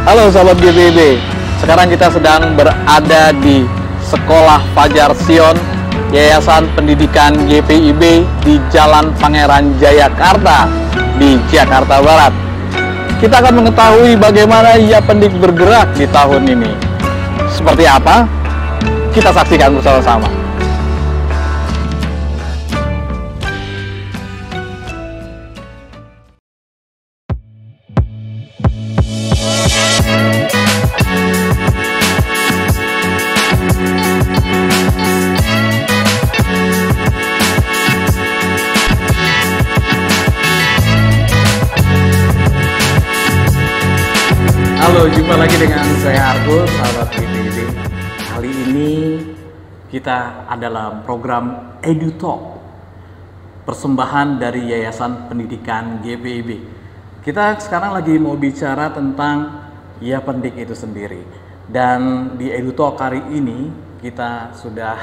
Halo sahabat GPIB, sekarang kita sedang berada di Sekolah Fajar Sion Yayasan Pendidikan GPIB di Jalan Pangeran Jayakarta di Jakarta Barat. Kita akan mengetahui bagaimana Yapendik bergerak di tahun ini. Seperti apa? Kita saksikan bersama-sama. Halo, jumpa lagi dengan saya Argo, sahabat GPIB. Kali ini kita adalah program EduTalk, persembahan dari Yayasan Pendidikan GPIB. Kita sekarang lagi mau bicara tentang Yapendik itu sendiri. Dan di EduTalk hari ini kita sudah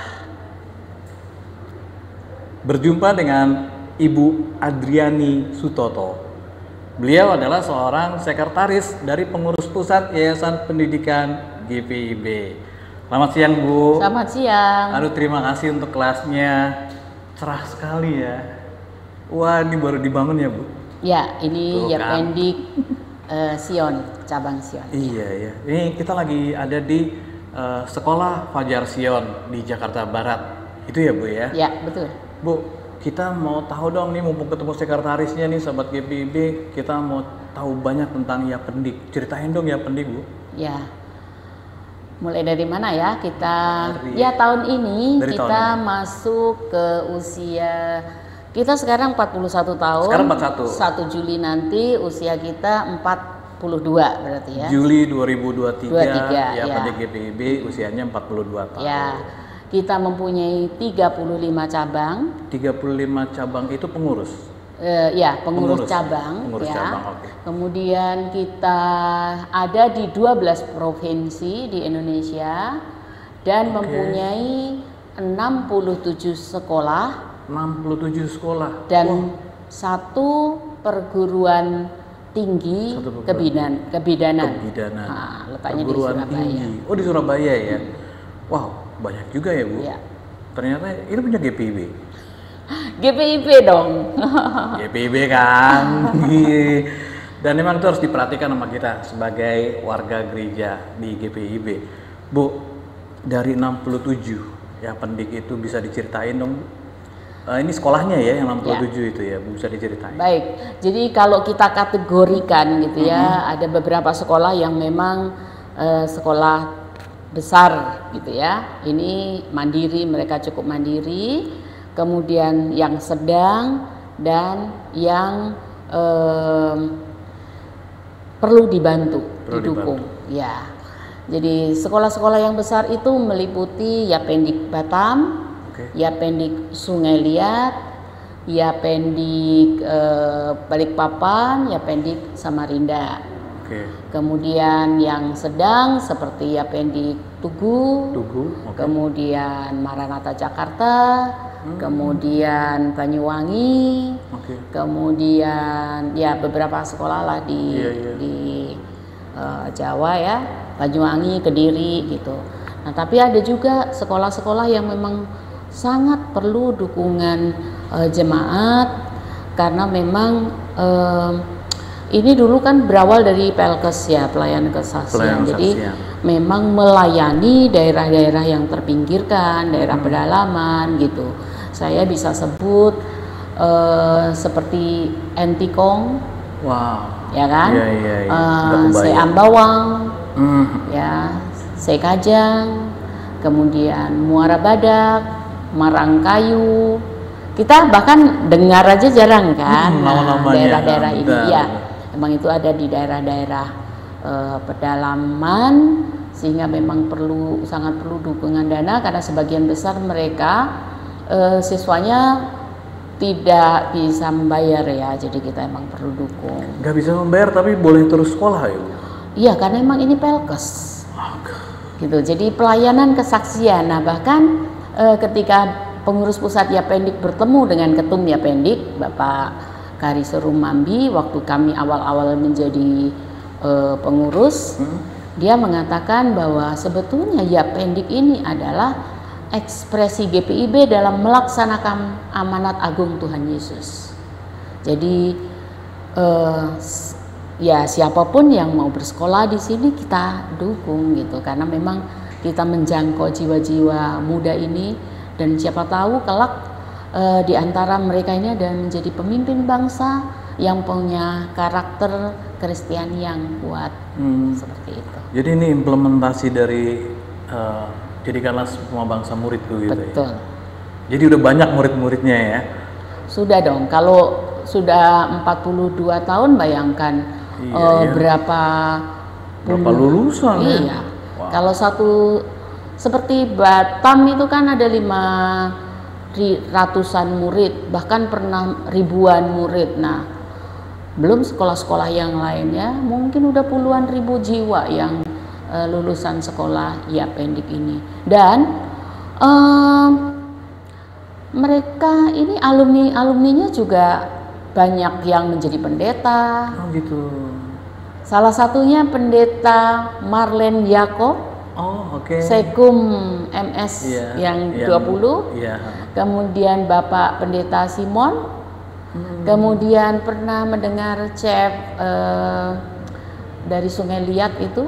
berjumpa dengan Ibu Adriani Sutoto. Beliau adalah seorang sekretaris dari pengurus pusat Yayasan Pendidikan GPIB. Selamat siang, Bu. Selamat siang. Aduh, terima kasih untuk kelasnya. Cerah sekali ya. Wah, ini baru dibangun ya, Bu? Ya, ini Tuh, kan. Yapendik Sion, cabang Sion. Iya, iya. Ini kita lagi ada di Sekolah Fajar Sion di Jakarta Barat. Itu ya, Bu ya? Ya, betul. Bu, kita mau tahu dong nih, mumpung ketemu sekretarisnya nih, sahabat GPIB, kita mau tahu banyak tentang Yapendik. Ceritain dong Yapendik, Bu. Ya. Mulai dari mana ya? Dari- Ya tahun ini Dari kita tahun ini. masuk ke usia kita sekarang 41 tahun. Sekarang 41. 1 Juli nanti usia kita 42 berarti ya. Juli 2023, 23, Yapendik ya. GPIB usianya 42 tahun. Ya. Kita mempunyai 35 cabang. 35 cabang itu pengurus. Ya, pengurus Pengurus, cabang, pengurus ya. cabang, oke. Kemudian kita ada di 12 provinsi di Indonesia dan Oke. mempunyai 67 sekolah 67 sekolah. dan Wah, satu perguruan tinggi Satu perguruan kebidanan. kebidanan. Nah, letaknya di Perguruan Surabaya. tinggi. Oh, di Surabaya ya. Wow, banyak juga ya, Bu. Ya. Ternyata ini punya GPIB. GPIB dong. GPIB kan. Dan memang itu harus diperhatikan sama kita sebagai warga gereja di GPIB. Bu, dari 67 Yapendik itu bisa diceritain dong, Bu? Ini sekolahnya ya yang 67 itu ya, Bu, bisa diceritain. Baik, jadi kalau kita kategorikan gitu ya, ada beberapa sekolah yang memang sekolah besar gitu ya. Ini mandiri, mereka cukup mandiri. Kemudian yang sedang dan yang perlu dibantu, didukung. Ya, jadi sekolah-sekolah yang besar itu meliputi Yapendik Batam, Oke. Yapendik Sungai Liat, Yapendik Balikpapan, Yapendik Samarinda. Oke. Kemudian yang sedang seperti Yapendik Tugu, Oke. kemudian Maranatha Jakarta, kemudian Banyuwangi, Oke. kemudian ya beberapa sekolah lah di Iya, iya. di Jawa ya, Banyuwangi, Kediri gitu. Nah, tapi ada juga sekolah-sekolah yang memang sangat perlu dukungan jemaat karena memang ini dulu kan berawal dari PLKes ya, pelayanan kesaksian. Pelayanan Jadi kesaksian. memang melayani daerah-daerah yang terpinggirkan, daerah pedalaman gitu. Saya bisa sebut seperti Entikong, Wow. ya kan? Iya, iya, iya. Udah kebayang. Seambawang, Hmm. ya, Sekajang, kemudian Muara Badak, Marangkayu. Kita bahkan dengar aja jarang kan, Nama-namanya. daerah-daerah ini Benar. ya. Emang itu ada di daerah-daerah pedalaman, sehingga memang sangat perlu dukungan dana karena sebagian besar mereka siswanya tidak bisa membayar ya, jadi kita emang perlu dukung. Nggak bisa membayar tapi boleh terus sekolah ya, Bu? Iya, karena emang ini PLKes. Gitu. Jadi pelayanan kesaksian. Nah, bahkan ketika pengurus pusat Yapendik bertemu dengan ketum Yapendik, Bapak Kari Serumambi, waktu kami awal-awal menjadi pengurus, dia mengatakan bahwa sebetulnya Yapendik ini adalah ekspresi GPIB dalam melaksanakan amanat agung Tuhan Yesus. Jadi ya siapapun yang mau bersekolah di sini kita dukung gitu, karena memang kita menjangkau jiwa-jiwa muda ini, dan siapa tahu kelak di antara mereka ini ada menjadi pemimpin bangsa yang punya karakter Kristiani yang kuat, seperti itu. Jadi ini implementasi dari jadikanlah semua bangsa murid tuh gitu. Betul. Ya. Jadi udah banyak murid-muridnya ya. Sudah dong. Kalau sudah 42 tahun, bayangkan berapa lulusan ya. Iya. Wow. Kalau satu seperti Batam itu kan ada 500-an murid, bahkan pernah ribuan murid. Nah, belum sekolah-sekolah yang lainnya, mungkin udah puluhan ribu jiwa yang lulusan sekolah Yapendik ini. Dan mereka ini alumninya juga banyak yang menjadi pendeta. Oh gitu. Salah satunya pendeta Marlen Yakob. Oh oke. Sekum MS yang 20. Kemudian Bapak Pendeta Simon. Kemudian pernah mendengar chef dari Sungai Liat itu,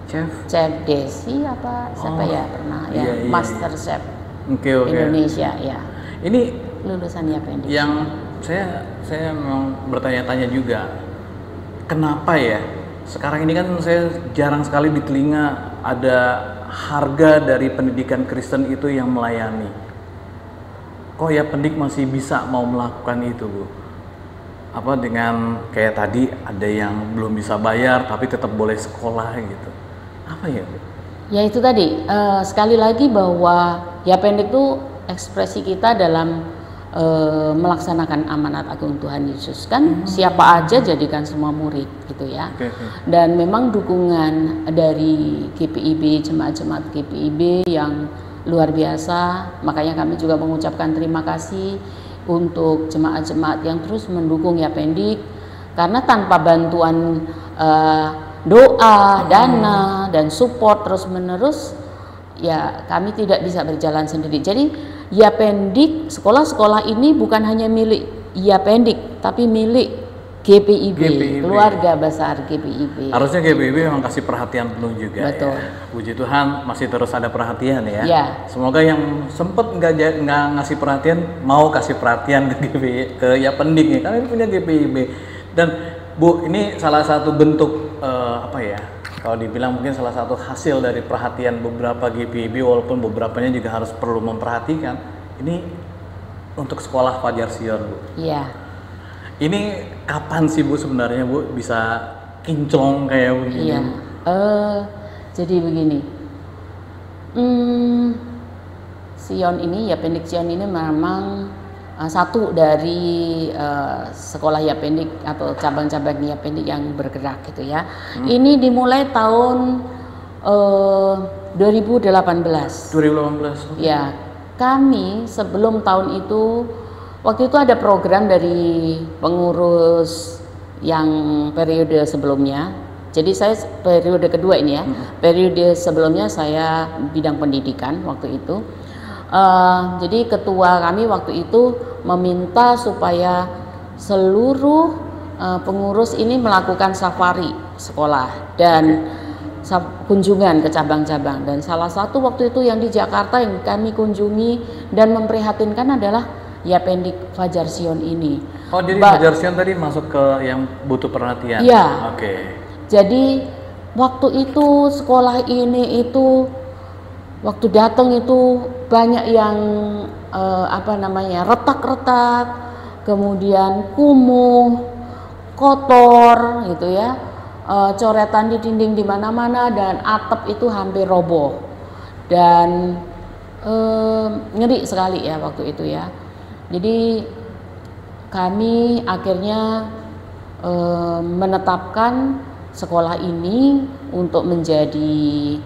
Chef Desi siapa ya pernah ya, Master Chef Indonesia ya. Ini lulusan Yapendik. Yang saya memang bertanya-tanya juga, kenapa ya sekarang ini kan saya jarang sekali di telinga ada harga dari pendidikan Kristen itu yang melayani. Kok Yapendik masih bisa mau melakukan itu, Bu? Apa dengan kayak tadi ada yang belum bisa bayar tapi tetap boleh sekolah gitu? Apa ya, Bu? Ya itu tadi, sekali lagi bahwa Yapendik itu ekspresi kita dalam melaksanakan amanat agung Tuhan Yesus. Kan siapa aja jadikan semua murid gitu ya. Dan memang dukungan dari GPIB, jemaat-jemaat GPIB yang luar biasa, makanya kami juga mengucapkan terima kasih untuk jemaat-jemaat yang terus mendukung Yapendik, karena tanpa bantuan doa, dana, dan support terus-menerus, ya kami tidak bisa berjalan sendiri. Jadi Yapendik, sekolah-sekolah ini bukan hanya milik Yapendik, tapi milik GPIB, keluarga besar GPIB. Harusnya GPIB memang kasih perhatian penuh juga. Betul. Ya. Puji Tuhan masih terus ada perhatian ya. Ya. Semoga yang sempet nggak ngasih perhatian mau kasih perhatian ke Yapendik nih. Karena ini punya GPIB. Dan Bu, ini salah satu bentuk apa ya? Kalau dibilang mungkin salah satu hasil dari perhatian beberapa GPIB, walaupun beberapanya juga harus perlu memperhatikan. Ini untuk sekolah Fajar Sion, Bu. Iya. Ini kapan sih Bu sebenarnya Bu bisa kinclong kayak begini? Iya, jadi begini, Sion ini, Yapendik Sion ini memang satu dari sekolah Yapendik atau cabang-cabang Yapendik yang bergerak gitu ya. Ini dimulai tahun 2018. 2018. Ya, kami sebelum tahun itu, waktu itu ada program dari pengurus yang periode sebelumnya. Jadi saya periode kedua ini ya. Periode sebelumnya saya bidang pendidikan waktu itu. Jadi ketua kami waktu itu meminta supaya seluruh pengurus ini melakukan safari sekolah dan kunjungan ke cabang-cabang. Dan salah satu waktu itu yang di Jakarta yang kami kunjungi dan memprihatinkan adalah Yapendik Fajar Sion ini. Oh, jadi Fajar Sion tadi masuk ke yang butuh perhatian. Iya. Oke. Jadi waktu itu sekolah ini itu waktu datang itu banyak yang retak-retak, kemudian kumuh, kotor gitu ya. Coretan di dinding di mana-mana dan atap itu hampir roboh. Dan ngeri sekali ya waktu itu ya. Jadi kami akhirnya menetapkan sekolah ini untuk menjadi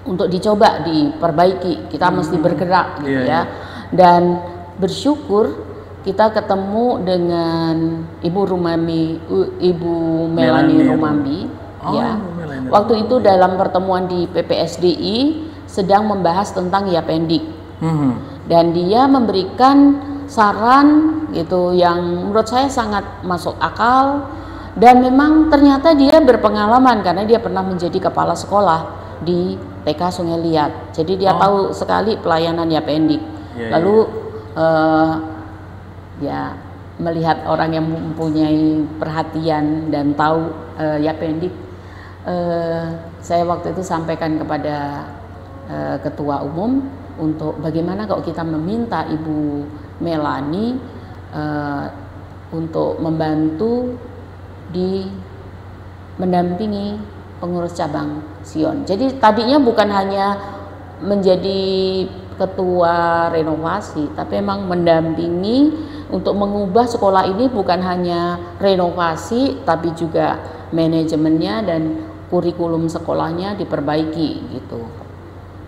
untuk dicoba diperbaiki. Kita mesti bergerak gitu ya. Dan bersyukur kita ketemu dengan Ibu Melanie Rumambi. Ya. Waktu itu dalam pertemuan di PPSDI sedang membahas tentang Yapendik. Dan dia memberikan saran gitu yang menurut saya sangat masuk akal, dan memang ternyata dia berpengalaman karena dia pernah menjadi kepala sekolah di TK Sungai Liat. Jadi dia tahu sekali pelayanan Yapendik. Lalu ya melihat orang yang mempunyai perhatian dan tahu Yapendik, saya waktu itu sampaikan kepada ketua umum untuk bagaimana kalau kita meminta Ibu Melanie untuk membantu mendampingi pengurus cabang Sion. Jadi tadinya bukan hanya menjadi ketua renovasi, tapi memang mendampingi untuk mengubah sekolah ini bukan hanya renovasi, tapi juga manajemennya dan kurikulum sekolahnya diperbaiki gitu.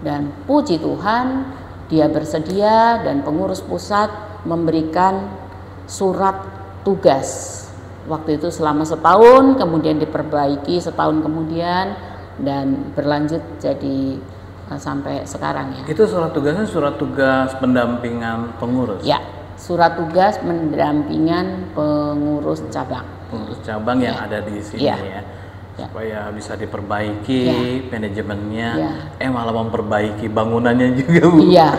Dan puji Tuhan dia bersedia dan pengurus pusat memberikan surat tugas waktu itu selama setahun, kemudian diperbaiki setahun kemudian dan berlanjut jadi sampai sekarang ya. Itu surat tugasnya surat tugas pendampingan pengurus? Ya, surat tugas pendampingan pengurus cabang. Pengurus cabang yang ada di sini ya. Supaya bisa diperbaiki manajemennya, malah memperbaiki bangunannya juga, Bu. Iya.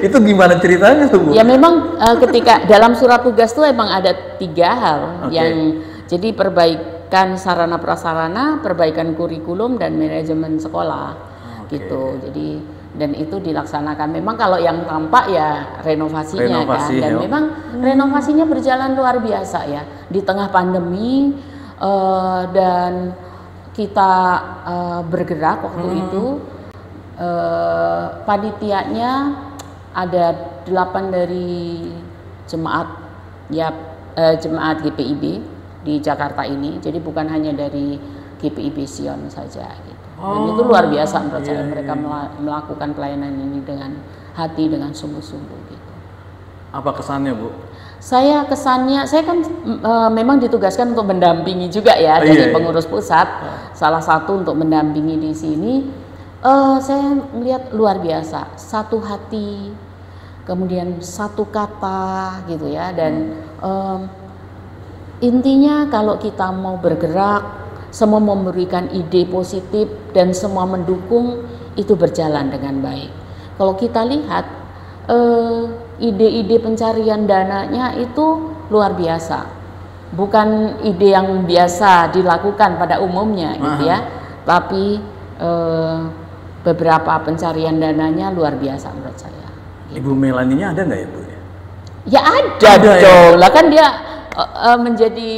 Itu gimana ceritanya tuh, Bu? Ya memang ketika dalam surat tugas tuh emang ada 3 hal yang jadi perbaikan sarana prasarana, perbaikan kurikulum dan manajemen sekolah gitu. Jadi dan itu dilaksanakan. Memang kalau yang tampak ya renovasinya kan, dan memang renovasinya berjalan luar biasa ya di tengah pandemi. Dan kita bergerak waktu itu, panitianya ada 8 dari jemaat jemaat GPIB di Jakarta ini, jadi bukan hanya dari GPIB Sion saja gitu. Dan itu luar biasa menurut saya, mereka melakukan pelayanan ini dengan hati, dengan sungguh-sungguh gitu. Apa kesannya, Bu? Saya kesannya, saya kan memang ditugaskan untuk mendampingi juga ya, jadi pengurus pusat, salah satu untuk mendampingi di sini. Saya melihat luar biasa, satu hati, kemudian satu kata gitu ya, dan intinya kalau kita mau bergerak, semua memberikan ide positif dan semua mendukung, itu berjalan dengan baik. Kalau kita lihat ide-ide pencarian dananya itu luar biasa, bukan ide yang biasa dilakukan pada umumnya gitu ya, tapi beberapa pencarian dananya luar biasa menurut saya. Ibu Melanie-nya ada nggak ya, Bu? Ya ada dong, lah kan dia menjadi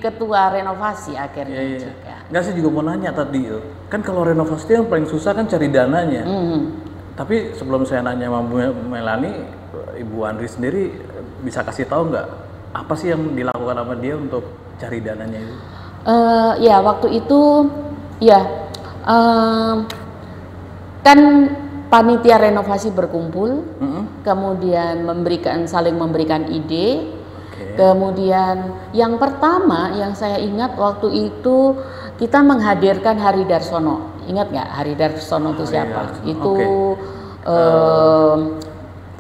ketua renovasi akhirnya juga. Nggak, saya juga mau nanya tadi, kan kalau renovasi itu yang paling susah kan cari dananya. Tapi sebelum saya nanya sama Bu Melanie, Ibu Andri sendiri bisa kasih tahu nggak apa sih yang dilakukan sama dia untuk cari dananya itu? Ya waktu itu kan panitia renovasi berkumpul, kemudian saling memberikan ide. Kemudian yang pertama yang saya ingat waktu itu kita menghadirkan Hari Darsono. Ingat nggak Hari Darsono itu siapa? Itu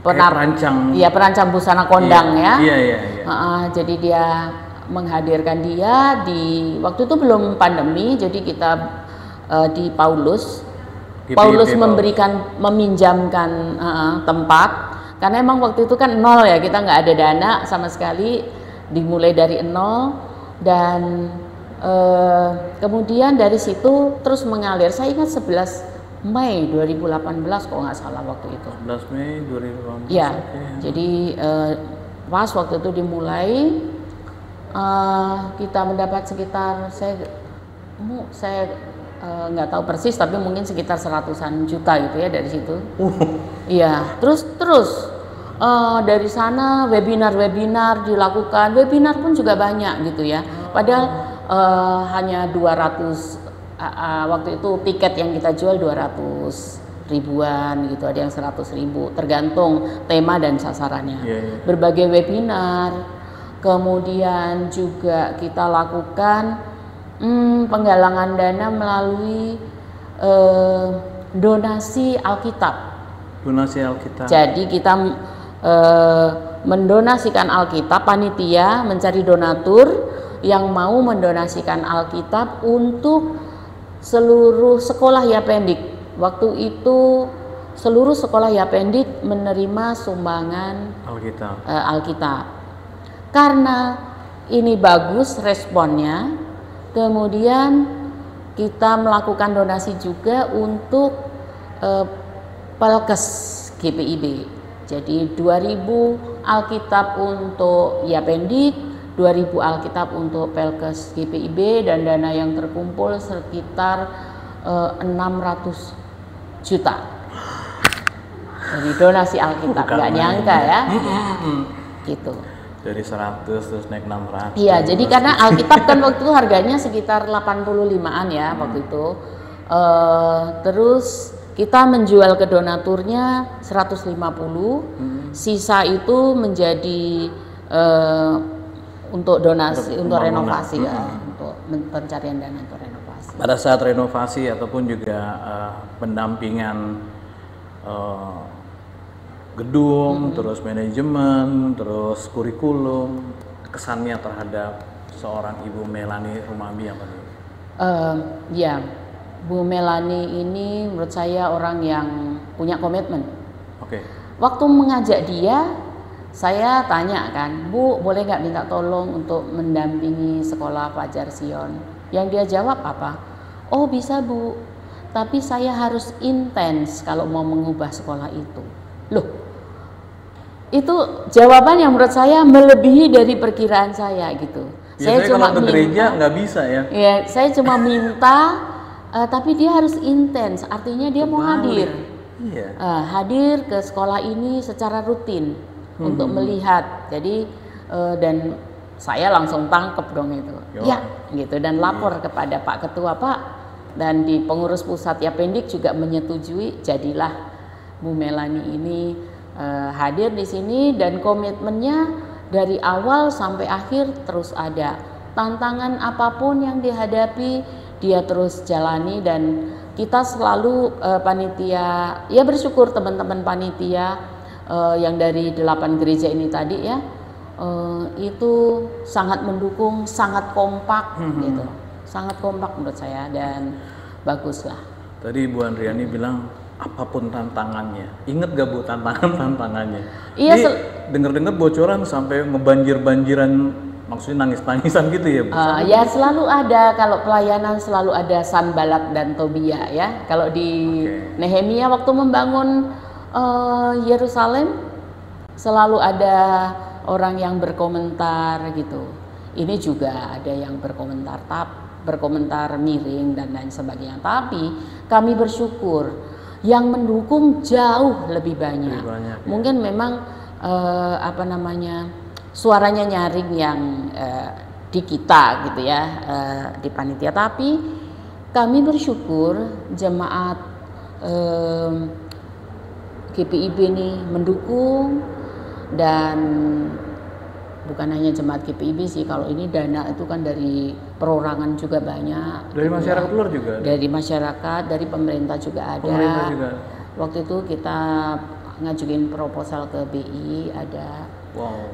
perancang busana kondang ya. Jadi dia menghadirkan dia di waktu itu belum pandemi, jadi kita di Paulus meminjamkan tempat. Karena emang waktu itu kan nol ya, kita nggak ada dana sama sekali, dimulai dari nol, dan kemudian dari situ terus mengalir. Saya ingat 11 Mei 2018 kalau nggak salah waktu itu. 11 Mei 2018. Ya, jadi pas waktu itu dimulai, kita mendapat sekitar saya nggak tahu persis, tapi mungkin sekitar 100-an juta gitu ya dari situ. Iya, terus dari sana webinar dilakukan, webinar pun juga banyak gitu ya. Padahal hanya 200 waktu itu tiket yang kita jual 200.000 ribuan gitu, ada yang 100.000 tergantung tema dan sasarannya. Berbagai webinar, kemudian juga kita lakukan penggalangan dana melalui donasi Alkitab. Donasi Alkitab. Jadi kita mendonasikan Alkitab, panitia mencari donatur yang mau mendonasikan Alkitab untuk seluruh sekolah Yapendik. Waktu itu seluruh sekolah Yapendik menerima sumbangan Alkitab. Karena ini bagus responnya, kemudian kita melakukan donasi juga untuk Pelkes GPIB. Jadi 2.000 Alkitab untuk Yapendik, 2.000 Alkitab untuk Pelkes GPIB, dan dana yang terkumpul sekitar 600 juta. Jadi donasi Alkitab, nggak nyangka ya. Gitu. Dari 100 terus naik 600. Iya, jadi karena Alkitab kan waktu itu harganya sekitar 85-an ya waktu itu. Terus kita menjual ke donaturnya 150, sisa itu menjadi untuk donasi, untuk renovasi ya, untuk pencarian dana untuk renovasi. Pada saat renovasi ataupun juga pendampingan gedung, terus manajemen, terus kurikulum, kesannya terhadap seorang Ibu Melanie Rumabi apa nih? Ya, Bu Melanie ini menurut saya orang yang punya komitmen. Waktu mengajak dia, saya tanya kan, Bu, boleh nggak minta tolong untuk mendampingi sekolah Fajar Sion? Yang dia jawab apa? Oh bisa Bu, tapi saya harus intens kalau mau mengubah sekolah itu. Loh, itu jawaban yang menurut saya melebihi dari perkiraan saya gitu. Saya cuma kalau ke gereja nggak bisa ya? Iya, saya cuma minta, tapi dia harus intens. Artinya dia mau hadir, hadir ke sekolah ini secara rutin untuk melihat. Jadi dan saya langsung tangkep dong itu, ya gitu, dan lapor kepada Pak Ketua, Pak, dan di pengurus pusat Yapendik juga menyetujui. Jadilah Bu Melanie ini hadir di sini, dan komitmennya dari awal sampai akhir terus ada. Tantangan apapun yang dihadapi dia terus jalani, dan kita selalu panitia ya bersyukur teman-teman panitia yang dari 8 gereja ini tadi ya itu sangat mendukung, sangat kompak gitu, sangat kompak menurut saya, dan bagus lah. Tadi Bu Andriani bilang apapun tantangannya, inget gak Bu tantangannya? Iya. Dengar-dengar bocoran sampai ngebanjir-banjiran, maksudnya nangis-nangisan gitu ya Bu? Ya selalu ada, kalau pelayanan selalu ada Sanballat dan Tobia ya. Kalau di Nehemia waktu membangun Yerusalem selalu ada orang yang berkomentar gitu. Ini juga ada yang berkomentar miring dan lain sebagainya. Tapi kami bersyukur yang mendukung jauh lebih banyak. Mungkin memang suaranya nyaring yang di kita gitu ya, di panitia, tapi kami bersyukur jemaat GPIB ini mendukung, dan bukan hanya jemaat GPIB sih, kalau ini dana itu kan dari perorangan juga banyak. Dari masyarakat luar juga? Dari masyarakat, dari pemerintah juga ada. Waktu itu kita ngajuin proposal ke BI ada.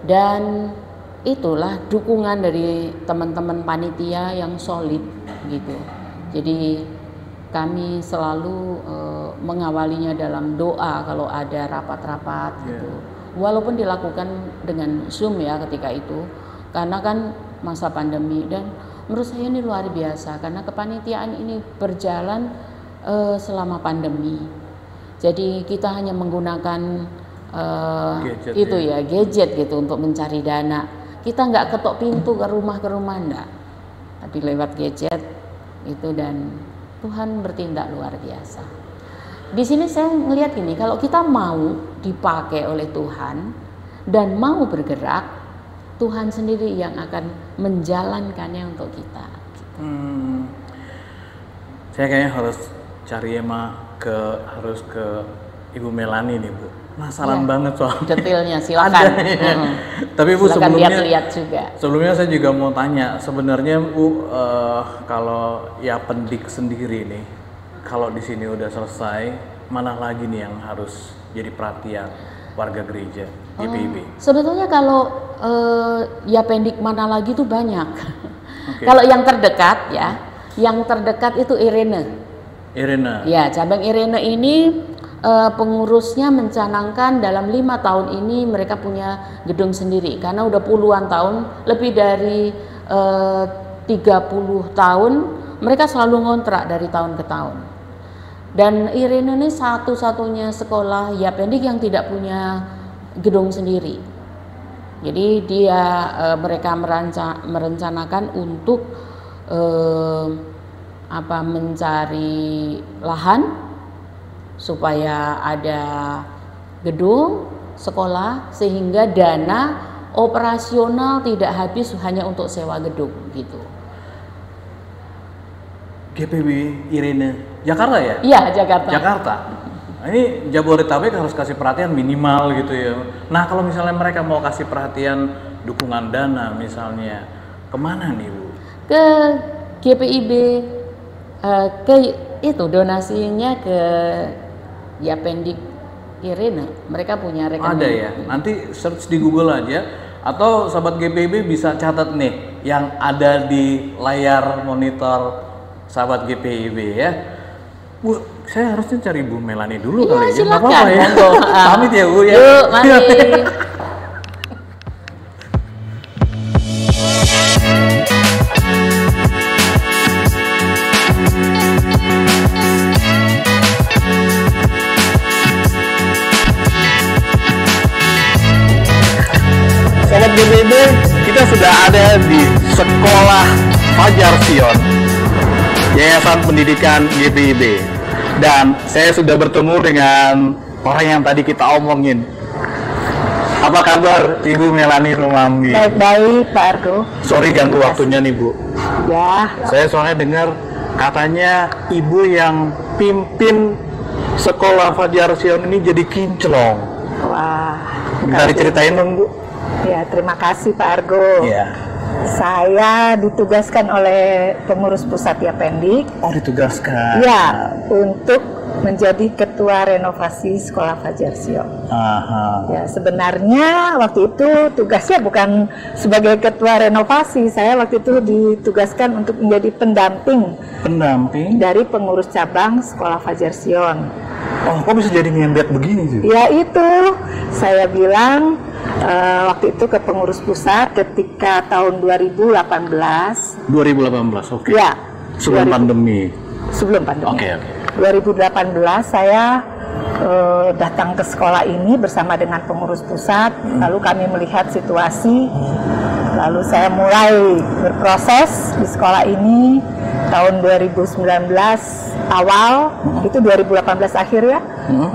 Dan itulah dukungan dari teman-teman panitia yang solid gitu. Jadi kami selalu mengawalinya dalam doa kalau ada rapat-rapat gitu. Walaupun dilakukan dengan Zoom ya ketika itu, karena kan masa pandemi, dan menurut saya ini luar biasa karena kepanitiaan ini berjalan selama pandemi. Jadi kita hanya menggunakan gadget gitu untuk mencari dana. Kita nggak ketok pintu ke rumah enggak, tapi lewat gadget itu, dan Tuhan bertindak luar biasa. Di sini saya melihat gini, kalau kita mau dipakai oleh Tuhan dan mau bergerak, Tuhan sendiri yang akan menjalankannya untuk kita. Saya kayaknya harus cari Emma ke harus ke Ibu Melani nih Bu. Penasaran banget soal detailnya, silakan. Ya. Tapi Bu, silakan sebelumnya lihat juga. Sebelumnya saya juga mau tanya, sebenarnya Bu, kalau Yapendik sendiri nih, kalau di sini udah selesai, mana lagi nih yang harus jadi perhatian warga gereja GPIB? Sebetulnya kalau Yapendik mana lagi tuh banyak. Kalau yang terdekat ya, yang terdekat itu Irene. Ya, cabang Irene ini pengurusnya mencanangkan dalam 5 tahun ini mereka punya gedung sendiri karena udah puluhan tahun, lebih dari 30 tahun mereka selalu ngontrak dari tahun ke tahun. Dan Irene ini satu-satunya sekolah Yapendik yang tidak punya gedung sendiri. Jadi mereka merencanakan untuk mencari lahan supaya ada gedung sekolah sehingga dana operasional tidak habis hanya untuk sewa gedung gitu. GPIB Irene Jakarta ya? Iya, Jakarta. Jakarta. Ini Jabodetabek harus kasih perhatian minimal gitu ya. Nah, kalau misalnya mereka mau kasih perhatian dukungan dana misalnya, kemana nih Bu? Ke GPIB, ke itu donasinya ke Yapendik Irene, mereka punya rekening. Ada ya, nanti search di Google aja, atau sahabat GPIB bisa catat nih yang ada di layar monitor sahabat GPIB ya. Bu, saya harusnya cari Bu Melani dulu kali ya. Nggak apa-apa ya. Pamit ya Bu ya. Yuk, mari. Sobat GPIB, kita sudah ada di Sekolah Fajar Sion, Yayasan Pendidikan GPIB, dan saya sudah bertemu dengan orang yang tadi kita omongin. Apa kabar Ibu Melani Rumambi? Baik-baik Pak Argo. Sorry ganggu waktunya nih Bu. Ya. Saya soalnya dengar katanya Ibu yang pimpin Sekolah Fajar Sion ini jadi kinclong. Wah. Bisa diceritain dong Bu? Ya, terima kasih Pak Argo. Iya. Saya ditugaskan oleh pengurus pusat Yapendik. Oh, ditugaskan. Ya, untuk menjadi ketua renovasi Sekolah Fajar Sion. Aha. Ya, sebenarnya waktu itu tugasnya bukan sebagai ketua renovasi. Saya waktu itu ditugaskan untuk menjadi pendamping dari pengurus cabang Sekolah Fajar Sion. Oh, kok bisa jadi nyembet begini sih? Ya itu, saya bilang waktu itu ke pengurus pusat ketika tahun 2018. 2018, oke. Ya. Sebelum pandemi. Sebelum pandemi. Oke. 2018 saya datang ke sekolah ini bersama dengan pengurus pusat, lalu kami melihat situasi, lalu saya mulai berproses di sekolah ini tahun 2019 awal, itu 2018 akhir ya,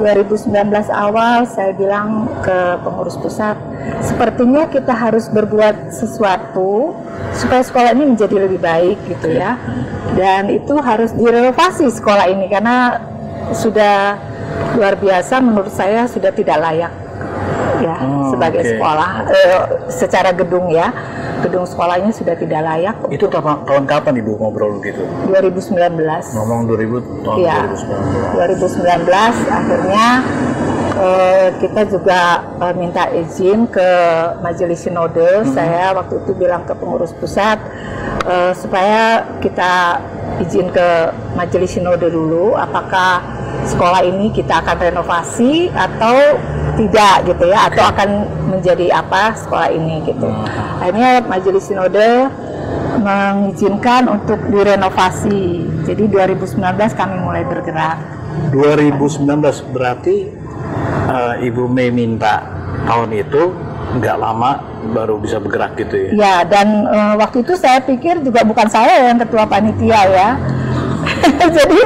2019 awal saya bilang ke pengurus pusat, sepertinya kita harus berbuat sesuatu supaya sekolah ini menjadi lebih baik gitu ya, dan itu harus direnovasi sekolah ini karena sudah luar biasa, menurut saya sudah tidak layak ya sebagai sekolah, secara gedung ya, gedung sekolahnya sudah tidak layak. Itu tahun kapan Ibu ngobrol gitu? 2019. Ngomong 2000 tahun ya, 2019 akhirnya kita juga minta izin ke Majelis Sinode. Saya waktu itu bilang ke pengurus pusat supaya kita izin ke Majelis Sinode dulu, apakah sekolah ini kita akan renovasi atau tidak gitu ya, atau akan menjadi apa sekolah ini gitu. Akhirnya Majelis Sinode mengizinkan untuk direnovasi. Jadi 2019 kami mulai bergerak. 2019 berarti Ibu Mei minta tahun itu, nggak lama baru bisa bergerak gitu ya? Ya, dan waktu itu saya pikir juga bukan saya yang ketua panitia ya. Jadi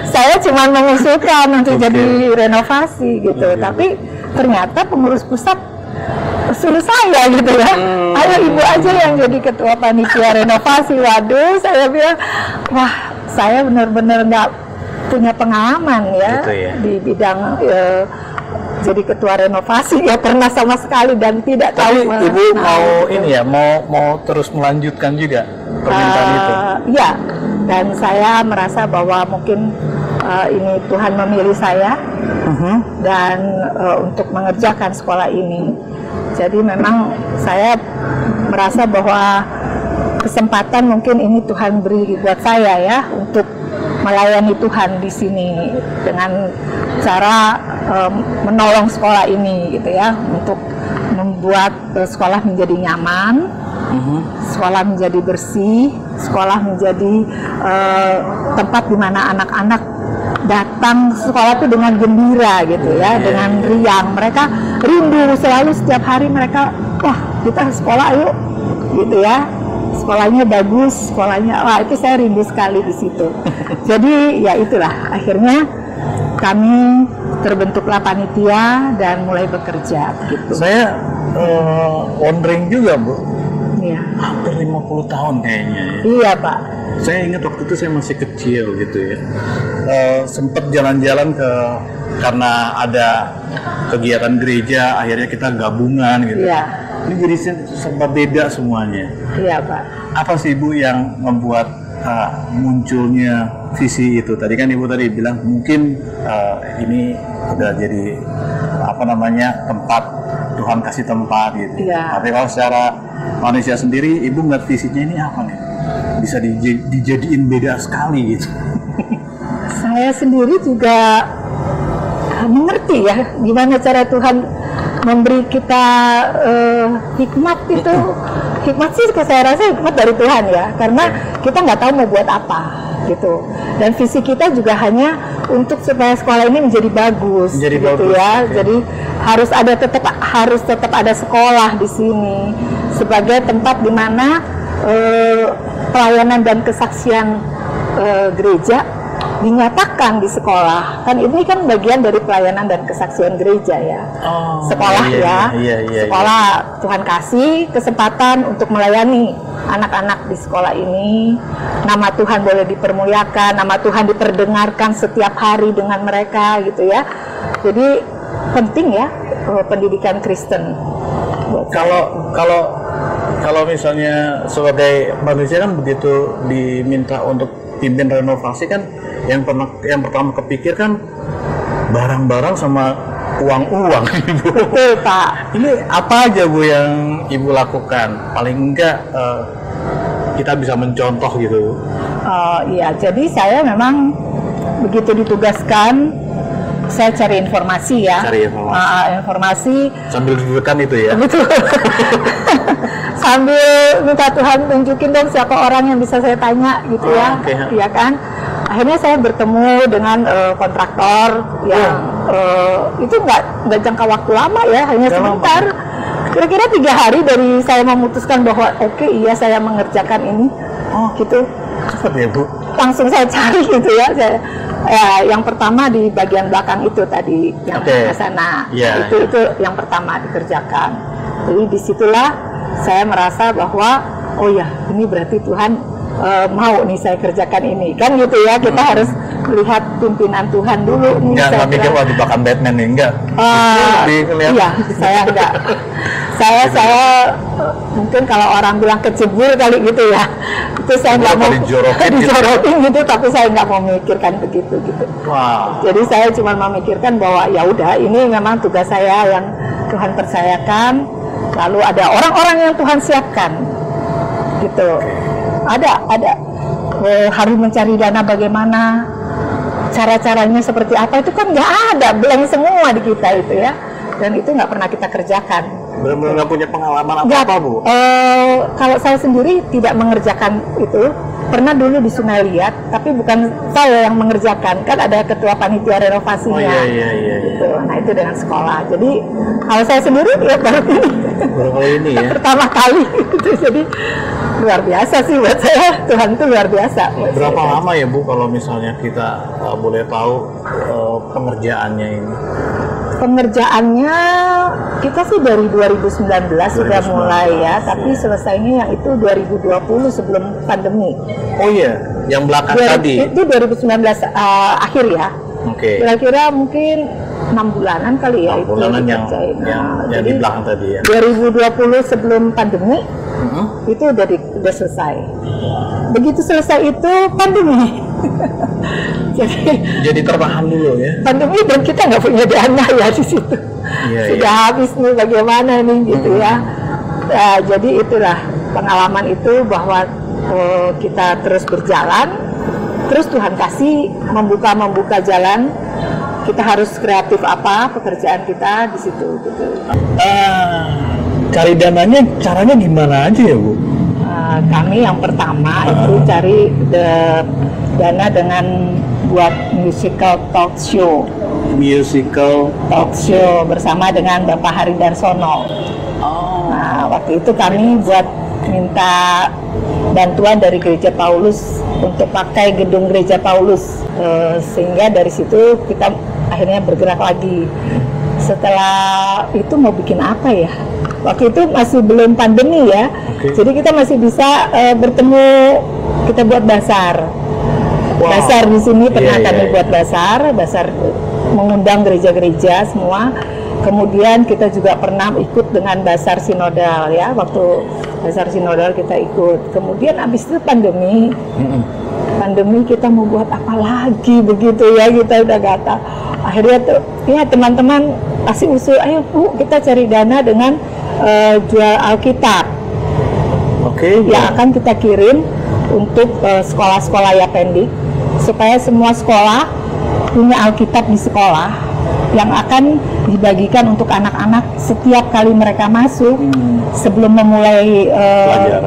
saya cuma mengusulkan untuk jadi renovasi gitu, tapi ternyata pengurus pusat suruh saya gitu ya, ayo Ibu aja yang jadi ketua panitia renovasi. Waduh, saya bilang, wah saya benar-benar punya pengalaman ya, gitu ya. di bidang jadi ketua renovasi ya, pernah sama sekali dan tidak Tapi tahu. Ibu mau ini ya, mau terus melanjutkan juga permintaan itu. Ya, dan saya merasa bahwa mungkin ini Tuhan memilih saya dan untuk mengerjakan sekolah ini. Jadi memang saya merasa bahwa kesempatan mungkin ini Tuhan beri buat saya ya, untuk melayani Tuhan di sini dengan cara menolong sekolah ini gitu ya, untuk membuat sekolah menjadi nyaman, sekolah menjadi bersih, sekolah menjadi tempat di mana anak-anak datang sekolah itu dengan gembira gitu ya, dengan riang. Mereka rindu selalu, setiap hari mereka, wah kita sekolah yuk gitu ya, sekolahnya bagus, sekolahnya, wah itu saya rindu sekali di situ. Jadi ya itulah, akhirnya kami terbentuklah panitia dan mulai bekerja gitu. Saya wondering juga, Bu. Iya. Hampir 50 tahun kayaknya ya. Iya, Pak. Saya ingat waktu itu saya masih kecil gitu ya. Sempat jalan-jalan karena ada kegiatan gereja, akhirnya kita gabungan gitu. Iya. Ini jadi sempat beda semuanya. Iya, Pak. Apa sih Ibu yang membuat munculnya visi itu? Tadi kan Ibu tadi bilang mungkin ini udah jadi tempat, Tuhan kasih tempat gitu. Iya. Tapi kalau secara manusia sendiri, Ibu ngeliat visinya ini apa nih? Bisa dijadiin beda sekali gitu. Saya sendiri juga mengerti ya gimana cara Tuhan memberi kita hikmat itu. Hikmat sih saya rasa hikmat dari Tuhan ya, karena kita nggak tahu mau buat apa gitu. Dan visi kita juga hanya untuk supaya sekolah ini menjadi bagus, Menjadi gitu bagus, ya. oke. Jadi harus tetap ada sekolah di sini sebagai tempat di mana pelayanan dan kesaksian gereja dinyatakan di sekolah. Kan ini kan bagian dari pelayanan dan kesaksian gereja ya. Sekolah iya, sekolah Tuhan kasih kesempatan untuk melayani anak-anak di sekolah ini. Nama Tuhan boleh dipermuliakan, nama Tuhan diperdengarkan setiap hari dengan mereka gitu ya. Jadi penting ya pendidikan Kristen. Kalau misalnya sebagai manusia kan begitu diminta untuk pimpin renovasi kan yang pertama kepikir kan barang-barang sama uang-uang, Ibu. Betul, Pak. Ini apa aja, Bu, yang Ibu lakukan? Paling enggak kita bisa mencontoh gitu. Iya, jadi saya memang begitu ditugaskan, saya cari informasi ya. Cari informasi. Sambil dudukkan itu ya. Betul. Sambil minta Tuhan tunjukin dong siapa orang yang bisa saya tanya gitu ya. Okay. Iya kan? Akhirnya saya bertemu dengan kontraktor yang itu nggak jangka waktu lama ya, hanya sebentar. Kira-kira 3 hari dari saya memutuskan bahwa oke, iya saya mengerjakan ini. Gitu. Cepat ya, Bu. Langsung saya cari gitu ya. Yang pertama di bagian belakang itu tadi yang ke sana. Yeah. Itu yang pertama dikerjakan. Jadi disitulah saya merasa bahwa oh ya, ini berarti Tuhan mau nih saya kerjakan ini, kan gitu ya. Kita harus melihat pimpinan Tuhan dulu nih. Nggak mikir wah jebakan Batman nih, enggak? Iya, saya enggak. Saya mungkin kalau orang bilang kecebur kali gitu ya, itu saya nggak mau dijorokin gitu, tapi saya nggak mau memikirkan begitu gitu. Wow. Jadi saya cuma memikirkan bahwa ya udah, ini memang tugas saya yang Tuhan percayakan, lalu ada orang-orang yang Tuhan siapkan gitu. Ada harus mencari dana bagaimana, cara-caranya seperti apa, itu kan nggak ada, blank semua di kita itu ya, dan itu nggak pernah kita kerjakan. Benar-benar nggak punya pengalaman apa-apa, Bu? Kalau saya sendiri tidak mengerjakan itu. Pernah dulu di Sungai Liat, tapi bukan saya yang mengerjakan, kan ada ketua panitia renovasinya. Iya. Gitu. Nah itu dengan sekolah. Jadi kalau saya sendiri ya baru ini ya. Pertama kali. Gitu. Jadi luar biasa sih buat saya. Tuhan itu luar biasa. Berapa lama ya, Bu, kalau misalnya kita boleh tahu pengerjaannya ini? Pengerjaannya kita sih dari 2019 sudah mulai ya, tapi selesainya yang itu 2020 sebelum pandemi. Oh iya, yang belakang tadi. Itu 2019 akhir ya. Oke. Kira-kira mungkin 6 bulanan kali ya. 6 bulanan yang jadi di belakang tadi ya. 2020 sebelum pandemi itu udah selesai. Begitu selesai itu pandemi. Jadi tertahan dulu ya. Pandemi dan kita nggak punya dana ya di situ. Sudah habis nih bagaimana nih gitu ya. Jadi itulah pengalaman itu bahwa kita terus berjalan, terus Tuhan kasih membuka jalan. Kita harus kreatif apa pekerjaan kita di situ gitu. Cari dananya caranya gimana aja ya Bu? Kami yang pertama itu cari dana dengan buat musical talk show. Musical talk show bersama dengan Bapak Hari Darsono. Nah, waktu itu kami buat minta bantuan dari Gereja Paulus untuk pakai gedung Gereja Paulus, sehingga dari situ kita akhirnya bergerak lagi. Setelah itu mau bikin apa ya? Waktu itu masih belum pandemi ya, jadi kita masih bisa bertemu. Kita buat basar. Basar di sini pernah kami buat basar mengundang gereja-gereja semua. Kemudian kita juga pernah ikut dengan basar sinodal ya, waktu basar sinodal kita ikut. Kemudian habis itu pandemi kita mau buat apa lagi begitu ya, kita udah gata. Akhirnya tuh ya teman-teman kasih usul, ayo Bu kita cari dana dengan jual Alkitab. Yang akan kita kirim untuk sekolah-sekolah Yapendik, supaya semua sekolah punya Alkitab di sekolah yang akan dibagikan untuk anak-anak setiap kali mereka masuk. Sebelum memulai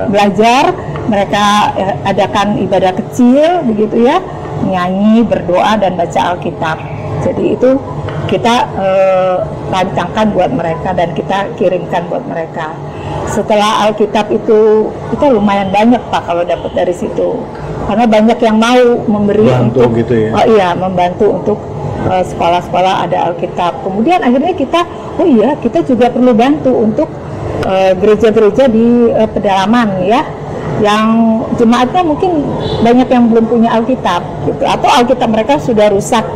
belajar, mereka adakan ibadah kecil begitu ya, nyanyi, berdoa dan baca Alkitab. Jadi itu kita rancangkan buat mereka dan kita kirimkan buat mereka. Setelah Alkitab itu kita lumayan banyak Pak kalau dapat dari situ, karena banyak yang mau memberi bantu untuk gitu ya. Membantu untuk sekolah-sekolah ada Alkitab. Kemudian akhirnya kita kita juga perlu bantu untuk gereja-gereja di pedalaman ya, yang jemaatnya mungkin banyak yang belum punya Alkitab gitu, atau Alkitab mereka sudah rusak,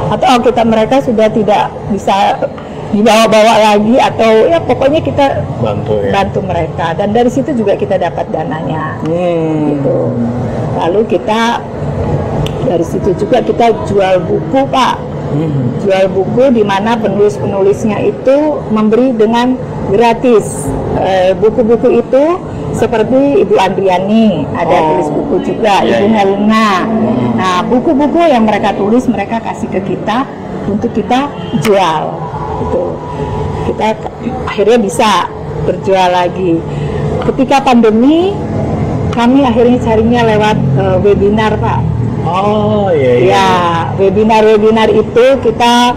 atau Alkitab mereka sudah tidak bisa dibawa-bawa lagi, atau ya pokoknya kita bantu mereka, dan dari situ juga kita dapat dananya gitu. Lalu kita dari situ juga kita jual buku Pak, jual buku di mana penulis-penulisnya itu memberi dengan gratis. Buku-buku itu seperti Ibu Andriani ada tulis buku juga, Ibu Helena. Nah buku-buku yang mereka tulis mereka kasih ke kita untuk kita jual. Gitu. Kita akhirnya bisa berjual lagi. Ketika pandemi kami akhirnya carinya lewat webinar Pak. Webinar itu kita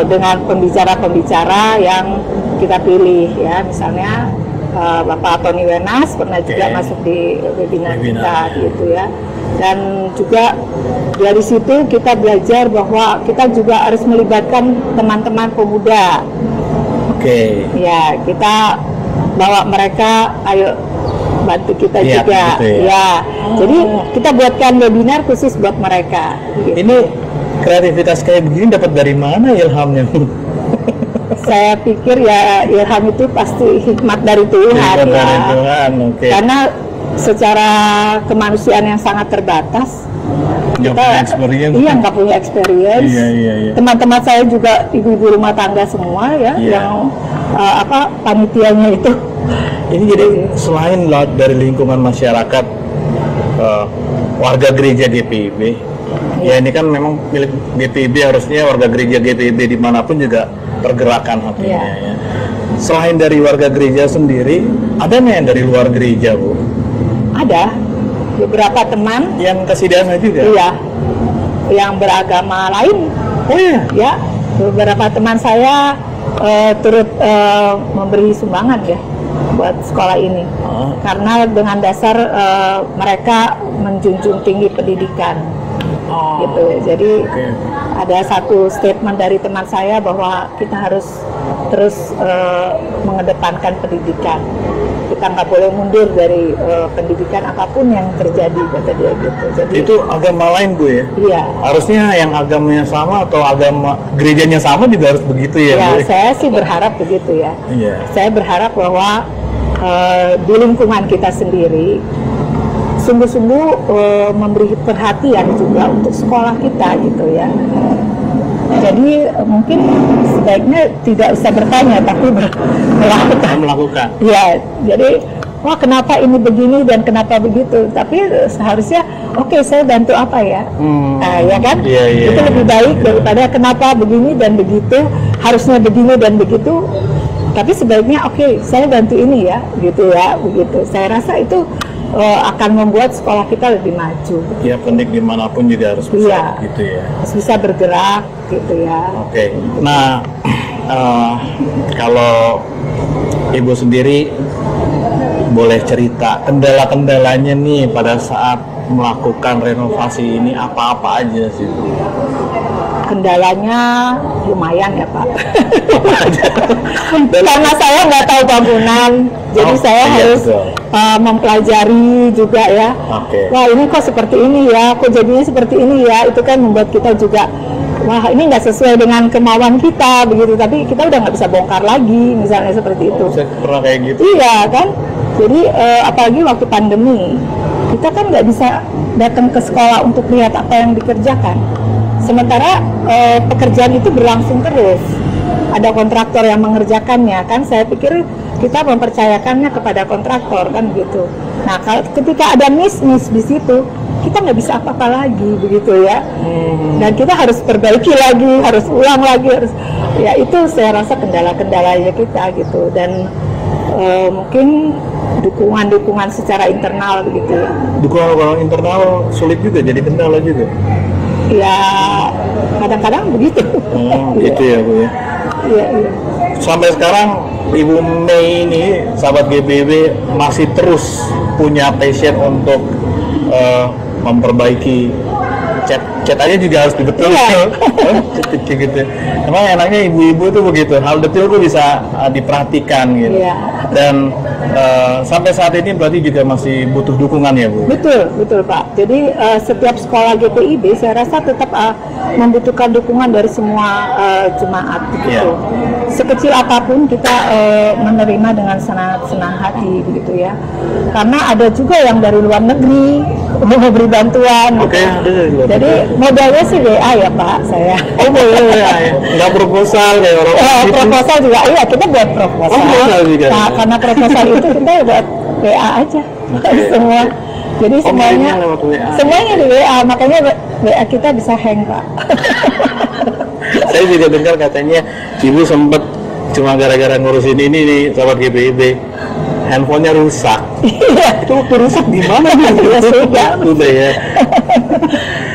dengan pembicara-pembicara yang kita pilih ya, misalnya Bapak Tony Wenas pernah juga masuk di webinar kita gitu ya. Dan juga dari situ kita belajar bahwa kita juga harus melibatkan teman-teman pemuda. Ya, kita bawa mereka, ayo bantu kita juga. Gitu ya. Jadi kita buatkan webinar khusus buat mereka. Gitu. Ini kreativitas kayak begini dapat dari mana ilhamnya? Saya pikir ya ilham itu pasti hikmat dari Tuhan ya. Karena secara kemanusiaan yang sangat terbatas, kita nggak punya experience. Teman-teman saya juga ibu-ibu rumah tangga semua ya, yang panitianya itu. Ini jadi selain dari lingkungan masyarakat, warga gereja GPIB, ya ini kan memang milik GPIB, harusnya warga gereja GPIB dimanapun juga pergerakan hatinya ya. Selain dari warga gereja sendiri, ada nggak yang dari luar gereja Bu? Ada beberapa teman yang kasih dana juga. Iya, yang beragama lain. Ya, beberapa teman saya turut memberi sumbangan ya buat sekolah ini. Karena dengan dasar mereka menjunjung tinggi pendidikan. Gitu. Jadi ada satu statement dari teman saya bahwa kita harus terus mengedepankan pendidikan. Kita nggak boleh mundur dari pendidikan apapun yang terjadi, kata dia gitu. Jadi itu agama lain Bu ya? Iya. Harusnya yang agamanya sama atau agama gerejanya sama juga harus begitu ya? Ya, Bu? saya sih berharap begitu ya. Iya. Saya berharap bahwa di lingkungan kita sendiri sungguh-sungguh memberi perhatian juga untuk sekolah kita gitu ya. Jadi mungkin sebaiknya tidak usah bertanya tapi melakukan. Ya, jadi wah kenapa ini begini dan kenapa begitu. Tapi seharusnya oke, saya bantu apa ya? Ya kan? Iya. Itu lebih baik daripada kenapa begini dan begitu, harusnya begini dan begitu. Tapi sebaiknya oke, saya bantu ini ya, gitu ya, begitu. Saya rasa itu akan membuat sekolah kita lebih maju. Ya, pendidik dimanapun juga harus bisa gitu ya. Harus bisa bergerak gitu ya. Oke. Nah, kalau Ibu sendiri boleh cerita kendala-kendalanya nih pada saat melakukan renovasi ini apa-apa aja sih? Kendalanya lumayan ya Pak. Karena saya nggak tahu bangunan, jadi saya harus mempelajari juga ya. Wah ini kok seperti ini ya, kok jadinya seperti ini ya. Itu kan membuat kita juga, wah ini nggak sesuai dengan kemauan kita begitu. Tapi kita udah nggak bisa bongkar lagi, misalnya seperti itu. Saya pernah kayak gitu. Iya kan. Jadi apalagi waktu pandemi, kita kan nggak bisa datang ke sekolah untuk lihat apa yang dikerjakan. Sementara pekerjaan itu berlangsung terus, ada kontraktor yang mengerjakannya kan. Saya pikir kita mempercayakannya kepada kontraktor kan gitu. Nah ketika ada miss di situ, kita nggak bisa apa-apa lagi begitu ya. Dan kita harus perbaiki lagi, harus ulang lagi, harus ya itu saya rasa kendala-kendalanya kita gitu. Dan mungkin dukungan secara internal begitu ya. Dukungan internal sulit juga jadi kendala juga. Ya kadang-kadang begitu. Gitu ya Bu ya. Iya. Sampai sekarang Ibu Mei ini sahabat GBIB masih terus punya passion untuk memperbaiki cat aja juga harus dibetulkan. Gitu. Emang enaknya ibu-ibu tuh begitu, hal detail tuh bisa diperhatikan gitu. Dan sampai saat ini berarti juga masih butuh dukungan ya Bu? Betul Pak. Jadi setiap sekolah GPIB saya rasa tetap membutuhkan dukungan dari semua jemaat gitu. Sekecil apapun kita menerima dengan senang hati begitu ya. Karena ada juga yang dari luar negeri memberi bantuan. Gitu. Jadi modalnya sih WA ya Pak saya. Oh boleh WA ya? Nggak proposal kayak orang proposal juga, iya kita buat proposal. Juga. Nah, karena proposal itu kita buat WA aja semua. Jadi semuanya di WA, makanya WA kita bisa hang Pak. Saya juga dengar katanya Ibu sempat cuma gara-gara ngurusin ini nih sahabat GBIB, handphonenya rusak. Itu waktu rusak gimana nih? Sudah ya.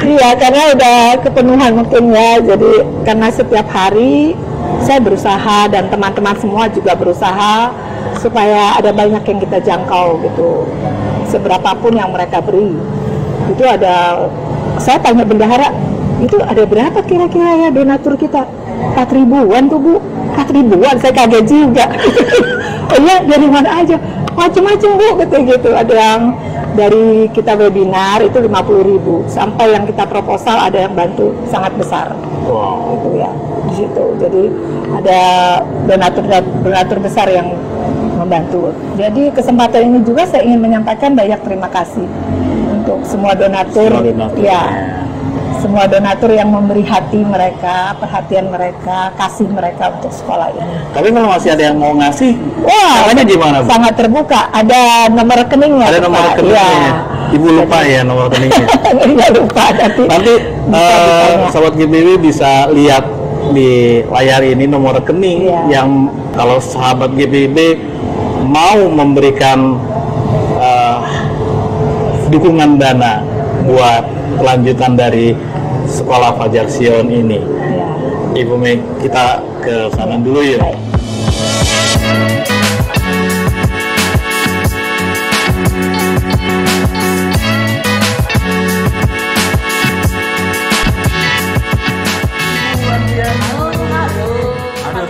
Iya, karena udah kepenuhan mungkin ya. Jadi karena setiap hari saya berusaha dan teman-teman semua juga berusaha supaya ada banyak yang kita jangkau gitu. Seberapapun yang mereka beri. Itu ada, saya tanya bendahara, itu ada berapa kira-kira ya donatur kita? 4.000-an tuh Bu. 4.000-an, saya kaget juga. Oh iya, dari mana aja? Macam-macam Bu, gitu. Ada yang dari kita webinar itu 50.000, sampai yang kita proposal ada yang bantu sangat besar. Wow. Gitu ya, di situ. Jadi ada donatur besar yang membantu. Jadi kesempatan ini juga saya ingin menyampaikan banyak terima kasih untuk semua donatur. Semua donatur yang memberi hati mereka, perhatian mereka, kasih mereka untuk sekolah ini. Tapi kalau masih ada yang mau ngasih, caranya gimana Bu? Sangat terbuka, ada nomor rekeningnya. Ada nomor rekeningnya. Ibu lupa ya nomor rekeningnya. Iya lupa nanti sahabat GBIB bisa lihat di layar ini nomor rekening yang kalau sahabat GBIB mau memberikan dukungan dana buat kelanjutan dari sekolah Fajar Sion ini. Ibu Mei, kita ke sana dulu ya.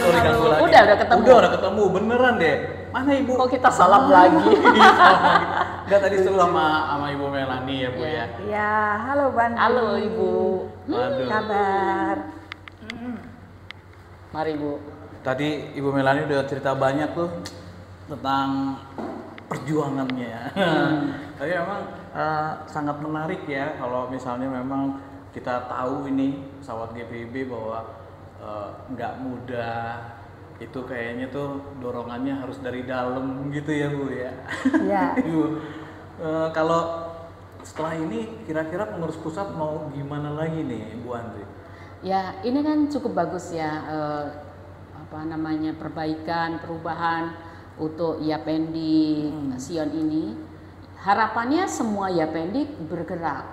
mau diganggu lagi. Udah ketemu. Udah ketemu beneran deh. Mana Ibu? Kok kita salam lagi? Enggak, tadi suruh sama Ibu Melani ya Bu ya. Ya, halo Bandi. Halo Ibu. Waduh. Kabar. Mari Bu. Tadi Ibu Melani udah cerita banyak tuh tentang perjuangannya. Tapi memang sangat menarik ya kalau misalnya memang kita tahu ini pesawat GPIB bahwa nggak mudah, itu kayaknya tuh dorongannya harus dari dalam gitu ya Bu ya. Iya. Ibu, kalau setelah ini kira-kira pengurus pusat mau gimana lagi nih Bu Andri? Ya, ini kan cukup bagus ya, perbaikan, perubahan untuk Yapendi Sion ini. Harapannya semua Yapendi bergerak.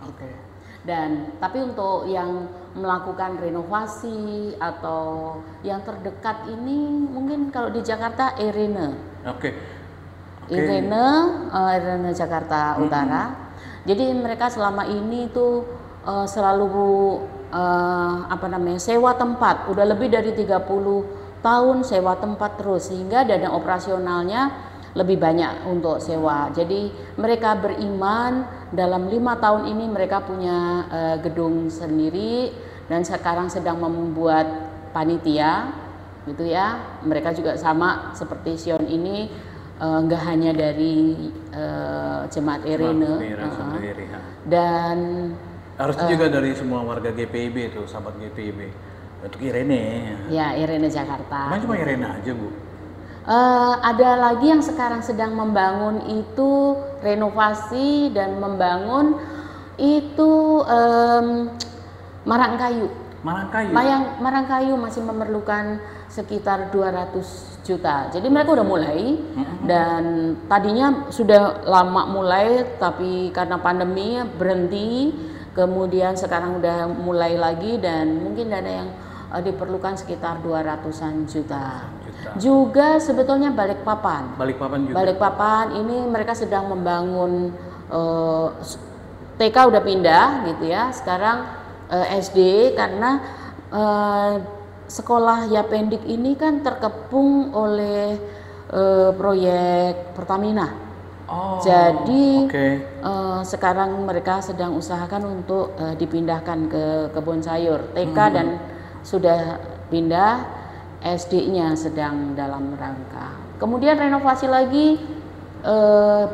Oke. Dan tapi untuk yang melakukan renovasi atau yang terdekat ini mungkin kalau di Jakarta Irene. Oke. Irene Jakarta Utara. Jadi mereka selama ini tuh selalu sewa tempat, udah lebih dari 30 tahun sewa tempat terus, sehingga dana operasionalnya lebih banyak untuk sewa. Jadi mereka beriman dalam 5 tahun ini mereka punya gedung sendiri dan sekarang sedang membuat panitia gitu ya. Mereka juga sama seperti Sion ini, nggak hanya dari jemaat Irene dan harusnya juga dari semua warga GPIB itu, sahabat GPIB. Untuk Irene. Ya, Irene Jakarta. Cuma Irene aja Bu? Ada lagi yang sekarang sedang membangun itu renovasi dan membangun itu Marangkayu. Marangkayu masih memerlukan sekitar 200 juta. Jadi mereka udah mulai dan tadinya sudah lama mulai tapi karena pandemi berhenti. Kemudian sekarang udah mulai lagi dan mungkin dana yang diperlukan sekitar 200-an juta. Juga sebetulnya Balikpapan juga. Balikpapan ini mereka sedang membangun TK udah pindah gitu ya. Sekarang SD karena sekolah Yapendik ini kan terkepung oleh proyek Pertamina. Jadi sekarang mereka sedang usahakan untuk dipindahkan ke kebun sayur. TK dan sudah pindah, SD-nya sedang dalam rangka. Kemudian renovasi lagi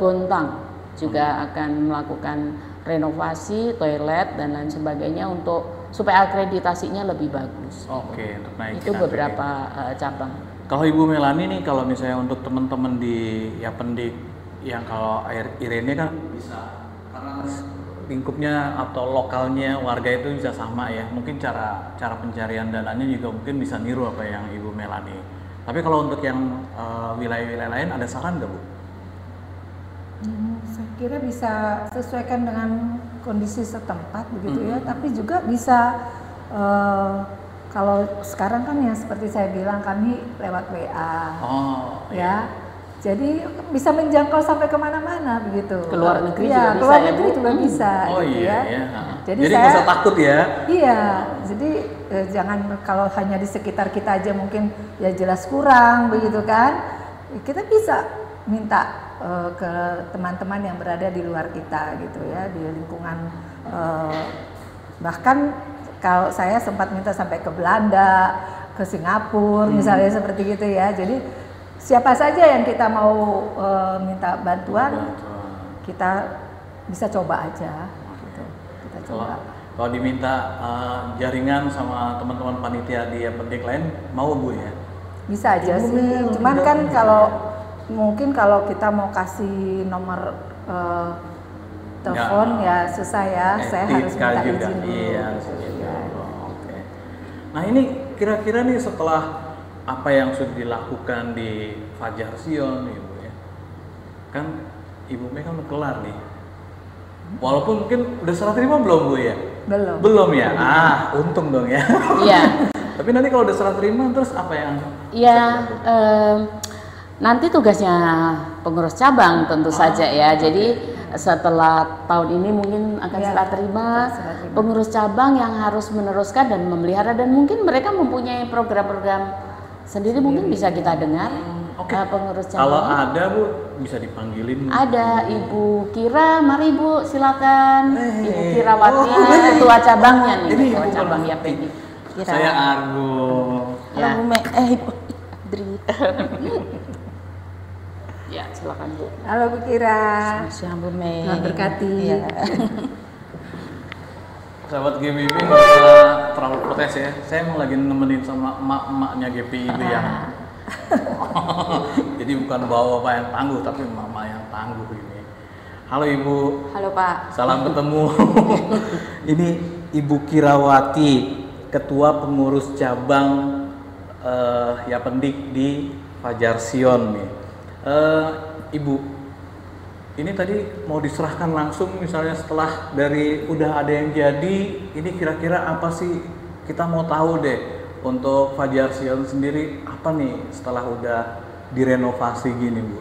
Bontang juga akan melakukan renovasi toilet dan lain sebagainya untuk supaya akreditasinya lebih bagus. Oke, untuk naikin itu beberapa cabang. Kalau Ibu Melani nih, kalau misalnya untuk teman-teman di Yapendik yang kalau Irene kan bisa karena lingkupnya atau lokalnya warga itu bisa sama ya, mungkin cara pencarian dananya juga mungkin bisa niru apa yang Ibu Melani. Tapi kalau untuk yang wilayah-wilayah lain ada saran nggak Bu? Saya kira bisa sesuaikan dengan kondisi setempat begitu ya, tapi juga bisa kalau sekarang kan ya seperti saya bilang kami lewat WA ya. Jadi bisa menjangkau sampai kemana-mana begitu. Ke luar negeri ya, juga bisa luar ya negeri Bu? juga bisa. Oh gitu iya, ya. iya. Jadi nggak usah takut ya. Iya, jadi jangan kalau hanya di sekitar kita aja mungkin ya jelas kurang begitu kan. Kita bisa minta ke teman-teman yang berada di luar kita gitu ya, di lingkungan bahkan kalau saya sempat minta sampai ke Belanda, ke Singapura misalnya seperti gitu ya. Jadi siapa saja yang kita mau minta bantuan, kita bisa coba aja. Gitu. Kita coba. Kalau diminta jaringan sama teman-teman panitia di Yapendik lain, mau Bu ya? Bisa aja sih. Cuman kan kalau mungkin kalau kita mau kasih nomor telepon ya susah ya. Saya harus minta izin dulu. Iya, oke. Nah ini kira-kira nih setelah apa yang sudah dilakukan di Fajar Sion Ibu ya, kan Ibu Mei kan udah kelar nih, walaupun mungkin udah serah terima belum Bu ya? Belum ya? Untung dong ya. Iya. Tapi nanti kalau udah serah terima terus apa yang? Iya, nanti tugasnya pengurus cabang tentu saja ya. Jadi setelah tahun ini mungkin akan serah terima, pengurus cabang yang harus meneruskan dan memelihara, dan mungkin mereka mempunyai program-program Sendiri mungkin bisa kita dengar. Oke. Pengurus cabang. Kalau ada Bu bisa dipanggilin. Ada Ibu Kira, mari Bu silakan. Ibu Kirawati, ketua cabangnya nih, Ini ketua Ibu cabang Kirawati. YAPD. Kira. Saya Argo. Ya. Halo Bu Me, Ibu Adri. Ya, silakan Bu. halo Bu Kira. Selamat siang Bu Mei. Tuhan berkati. Ya. Sahabat GPIB nggak usah terlalu protes ya. Saya mau lagi nemenin sama emak-emaknya GPIB yang jadi bukan bawa-bawa yang tangguh, tapi mama yang tangguh ini. Halo Ibu. Halo Pak. Salam ketemu. Ini Ibu Kirawati, Ketua Pengurus Cabang Yapendik di Fajar Sion nih. Ibu, ini tadi mau diserahkan langsung misalnya setelah dari udah ada yang jadi, ini kira-kira apa sih, kita mau tahu deh untuk Fajar Sion sendiri apa nih setelah udah direnovasi gini Bu?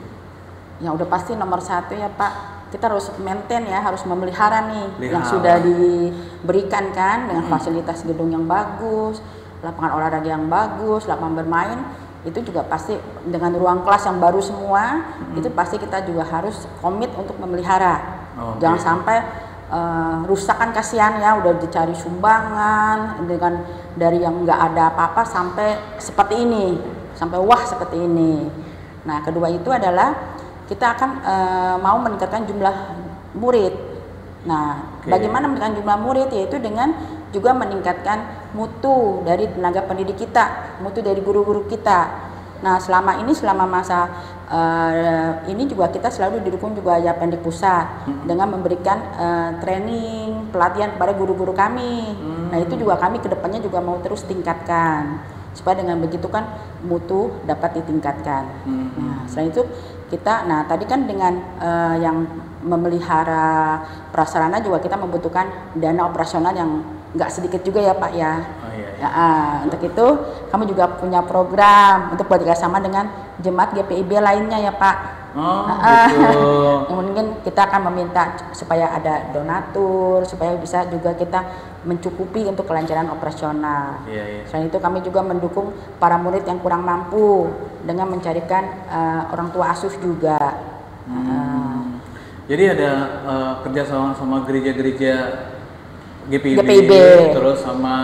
Yang udah pasti nomor satu ya Pak, kita harus maintain ya, harus memelihara nih yang Pelihara. sudah diberikan kan dengan fasilitas gedung yang bagus, lapangan olahraga yang bagus, lapangan bermain. Itu juga pasti dengan ruang kelas yang baru semua, itu pasti kita juga harus komit untuk memelihara. Oke. Jangan sampai rusak kan, kasihan ya, udah dicari sumbangan dengan dari yang nggak ada apa-apa sampai seperti ini, sampai wah seperti ini. Nah, kedua itu adalah kita akan mau meningkatkan jumlah murid. Nah, Oke. bagaimana meningkatkan jumlah murid, yaitu dengan juga meningkatkan mutu dari tenaga pendidik kita, mutu dari guru-guru kita. Nah, selama masa ini juga kita selalu didukung juga Yapendik Pusat dengan memberikan training, pelatihan kepada guru-guru kami. Nah, itu juga kami kedepannya juga mau terus tingkatkan supaya dengan begitu kan mutu dapat ditingkatkan. Nah, selain itu kita, nah tadi kan dengan yang memelihara prasarana juga kita membutuhkan dana operasional yang nggak sedikit juga ya Pak ya. Oh, iya, iya. Ya, untuk itu kami juga punya program untuk bekerjasama dengan jemaat GPIB lainnya ya Pak. Oh, gitu. Mungkin kita akan meminta supaya ada donatur, supaya bisa juga kita mencukupi untuk kelancaran operasional. Iya, iya. Selain itu kami juga mendukung para murid yang kurang mampu dengan mencarikan orang tua asuh juga. Jadi ada kerjasama sama gereja-gereja GPIB, terus sama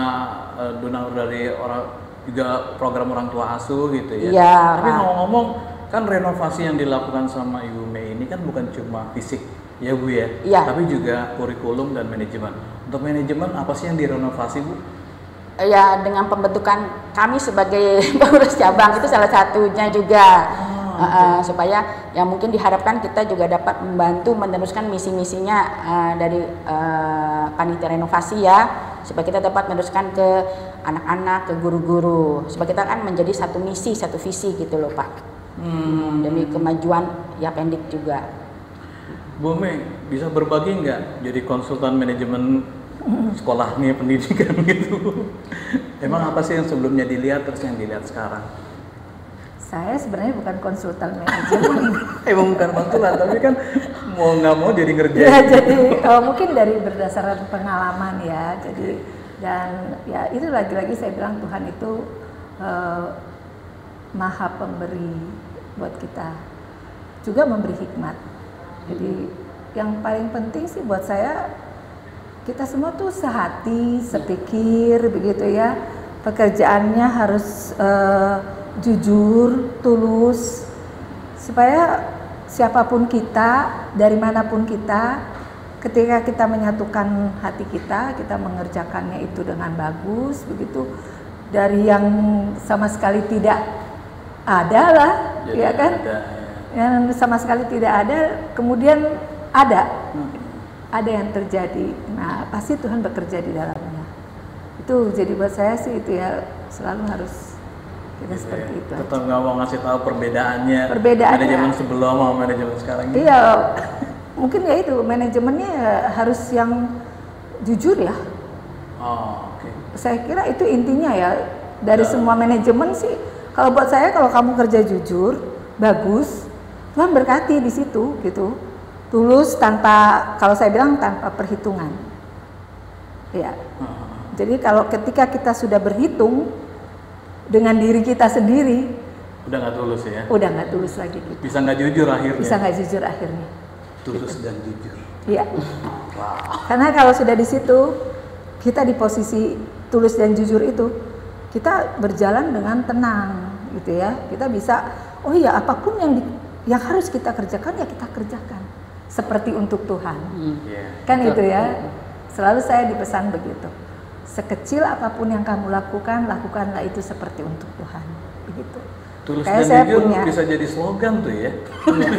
donatur dari orang juga program orang tua asuh gitu ya. Iya, Tapi Pak. ngomong-ngomong, kan renovasi yang dilakukan sama Ibu Mei ini kan bukan cuma fisik ya Bu ya, Iya. tapi juga kurikulum dan manajemen. Untuk manajemen apa sih yang direnovasi Bu? Ya, dengan pembentukan kami sebagai pengurus cabang itu salah satunya juga. Supaya yang mungkin diharapkan kita juga dapat membantu meneruskan misi-misinya dari panitia renovasi ya, supaya kita dapat meneruskan ke anak-anak, ke guru-guru, supaya kita kan menjadi satu misi, satu visi gitu loh Pak. Demi kemajuan Yapendik juga. Bu Mei bisa berbagi nggak jadi konsultan manajemen sekolah nih pendidikan gitu? Emang apa sih yang sebelumnya dilihat terus yang dilihat sekarang? Saya sebenarnya bukan konsultan manajemen. Emang bukan konsultan, tapi kan mau nggak mau jadi ngerjain. Ya, jadi mungkin dari berdasarkan pengalaman ya. Jadi dan ya itu lagi-lagi saya bilang Tuhan itu maha pemberi buat kita, juga memberi hikmat. Jadi yang paling penting sih buat saya, kita semua tuh sehati, sepikir begitu ya. Pekerjaannya harus jujur, tulus, supaya siapapun kita, dari manapun kita, ketika kita menyatukan hati kita mengerjakannya itu dengan bagus, begitu. Dari yang sama sekali tidak ada lah, Jadi ya kan? ada, Yang sama sekali tidak ada, kemudian ada yang terjadi. Nah, pasti Tuhan bekerja di dalamnya. Itu jadi buat saya sih itu ya selalu harus kita seperti itu. Tetap nggak mau ngasih tahu perbedaannya. Perbedaannya. Manajemen sebelum sama manajemen sekarang ini. Iya, mungkin ya itu manajemennya harus yang jujur ya. Oh, oke. Saya kira itu intinya ya dari semua manajemen sih. Kalau buat saya kalau kamu kerja jujur, bagus, Tuhan berkati di situ gitu. Tulus tanpa, kalau saya bilang tanpa perhitungan. Ya. Jadi kalau ketika kita sudah berhitung, dengan diri kita sendiri, udah nggak tulus ya? udah nggak tulus lagi gitu. Bisa nggak jujur akhirnya? Bisa nggak jujur akhirnya. Tulus dan jujur. Iya. Wow. Karena kalau sudah di situ, kita di posisi tulus dan jujur itu, kita berjalan dengan tenang, gitu ya. Kita bisa, oh iya, apapun yang harus kita kerjakan ya kita kerjakan, seperti untuk Tuhan. Kan itu ya. Selalu saya dipesan begitu. Sekecil apapun yang kamu lakukan, lakukanlah itu seperti untuk Tuhan. Begitu. Tulus Kayak dan saya jujur punya, bisa jadi slogan tuh ya.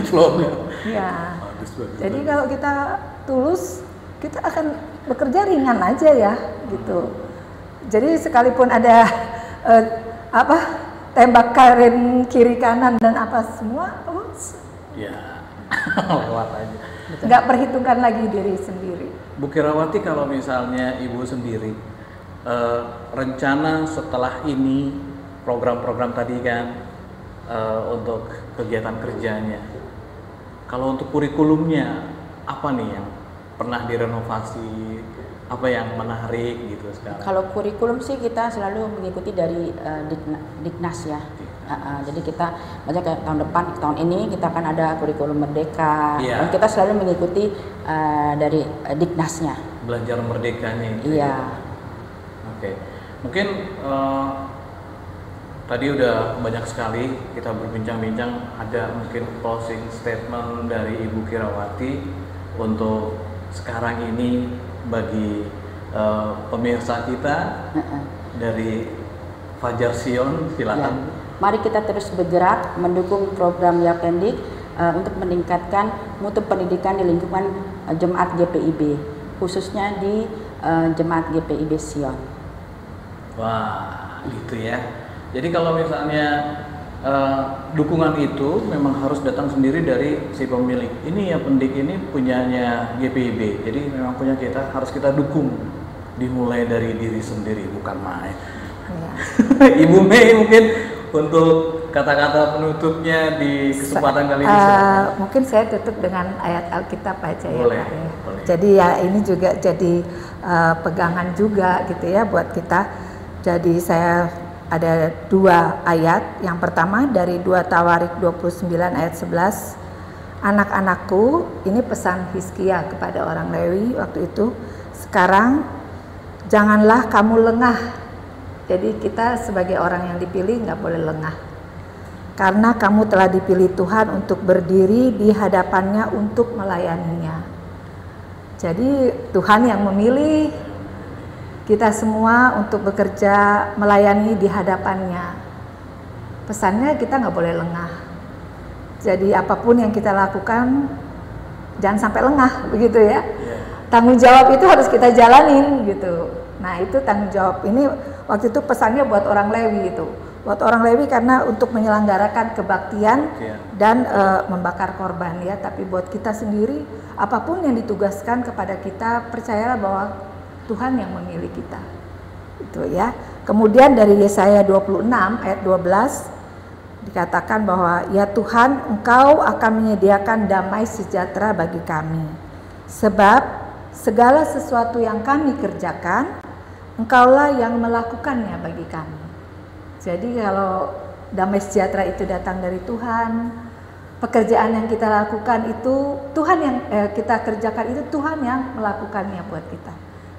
Slogan. Iya. Bagus, bagus, Jadi bagus. kalau kita tulus, kita akan bekerja ringan aja ya, gitu. Jadi sekalipun ada tembakan kiri kanan dan apa semua, Ya, lewat aja. nggak perhitungkan lagi diri sendiri. Bu Kirawati, kalau misalnya Ibu sendiri rencana setelah ini program-program tadi kan untuk kegiatan kerjanya, kalau untuk kurikulumnya apa nih yang pernah direnovasi, apa yang menarik gitu sekarang? Kalau kurikulum sih kita selalu mengikuti dari Diknas ya. Jadi kita banyak kayak tahun depan, tahun ini kita akan ada kurikulum merdeka. Iya. Dan kita selalu mengikuti dari Diknasnya. Belajar merdekanya itu. Iya. Oke. Mungkin tadi udah banyak sekali kita berbincang-bincang, ada mungkin closing statement dari Ibu Kirawati untuk sekarang ini bagi pemirsa kita dari Fajar Sion, silakan. Ya. Mari kita terus bergerak mendukung program Yapendik untuk meningkatkan mutu pendidikan di lingkungan Jemaat GPIB, khususnya di Jemaat GPIB Sion. Wah, gitu ya. Jadi kalau misalnya dukungan itu memang harus datang sendiri dari si pemilik. Ini ya, pendik ini punyanya GPIB. Jadi memang punya kita, harus kita dukung. Dimulai dari diri sendiri, bukan main. Ya. Ibu Mei mungkin untuk kata-kata penutupnya di kesempatan kali ini. Mungkin saya tutup dengan ayat Alkitab aja ya Boleh, Pak ya. boleh. Jadi ya ini juga jadi pegangan juga gitu ya buat kita. Jadi saya ada 2 ayat. Yang pertama dari 2 Tawarik 29 ayat 11. Anak-anakku, ini pesan Hizkia kepada orang Lewi waktu itu. Sekarang janganlah kamu lengah. Jadi kita sebagai orang yang dipilih nggak boleh lengah. Karena kamu telah dipilih Tuhan untuk berdiri di hadapannya untuk melayaninya. Jadi Tuhan yang memilih kita semua untuk bekerja melayani di hadapannya. Pesannya kita nggak boleh lengah. Jadi apapun yang kita lakukan jangan sampai lengah, begitu ya. Tanggung jawab itu harus kita jalanin gitu. Nah itu tanggung jawab ini waktu itu pesannya buat orang Lewi itu. Buat orang Lewi karena untuk menyelenggarakan kebaktian dan membakar korban ya. Tapi buat kita sendiri apapun yang ditugaskan kepada kita, percayalah bahwa Tuhan yang memilih kita. Itu ya. Kemudian dari Yesaya 26 ayat 12 dikatakan bahwa ya Tuhan, Engkau akan menyediakan damai sejahtera bagi kami. Sebab segala sesuatu yang kami kerjakan, Engkaulah yang melakukannya bagi kami. Jadi kalau damai sejahtera itu datang dari Tuhan, pekerjaan yang kita lakukan itu Tuhan yang kita kerjakan itu Tuhan yang melakukannya buat kita.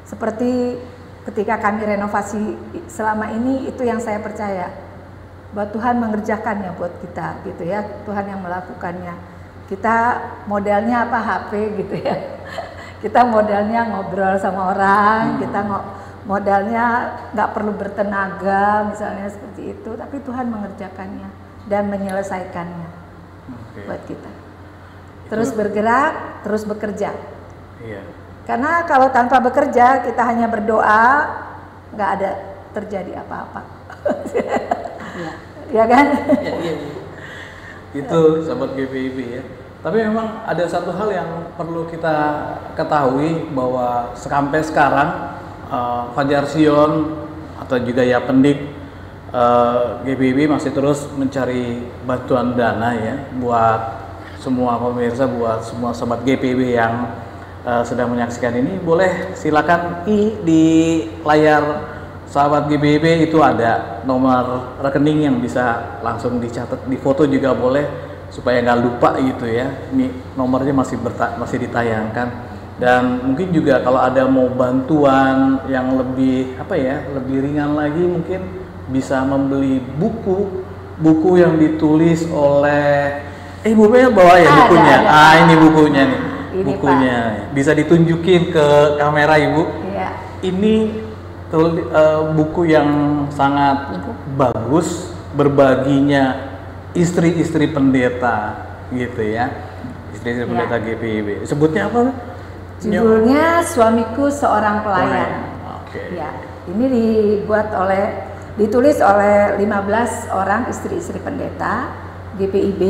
Seperti ketika kami renovasi selama ini, itu yang saya percaya bahwa Tuhan mengerjakannya buat kita gitu ya. Tuhan yang melakukannya. Kita modalnya apa? HP gitu ya. Kita modalnya ngobrol sama orang, kita modalnya nggak perlu bertenaga misalnya seperti itu, tapi Tuhan mengerjakannya dan menyelesaikannya buat kita. Terus bergerak, terus bekerja. Iya. Karena kalau tanpa bekerja kita hanya berdoa, nggak ada terjadi apa-apa. Ya kan? Iya. Itu sahabat GPIB ya. Tapi memang ada satu hal yang perlu kita ketahui bahwa sampai sekarang Fajar Sion atau juga Yapendik GPIB masih terus mencari bantuan dana ya buat semua pemirsa, buat semua sobat GPIB yang sedang menyaksikan ini. Boleh silakan di layar sahabat GPIB itu ada nomor rekening yang bisa langsung dicatat, di foto juga boleh supaya nggak lupa gitu ya. Ini nomornya masih ditayangkan. Dan mungkin juga kalau ada mau bantuan yang lebih lebih ringan lagi, mungkin bisa membeli buku yang ditulis oleh Ibu Mel bawa ya bukunya. Ini bukunya nih. Ini, bukunya Pak. bisa ditunjukin ke kamera Ibu. Iya. Ini buku yang sangat bagus, berbaginya istri-istri pendeta gitu ya. Istri-istri pendeta GPIB. Sebutnya apa? Judulnya Suamiku Seorang Pelayan. Oke. Ya, ini ditulis oleh 15 orang istri-istri pendeta GPIB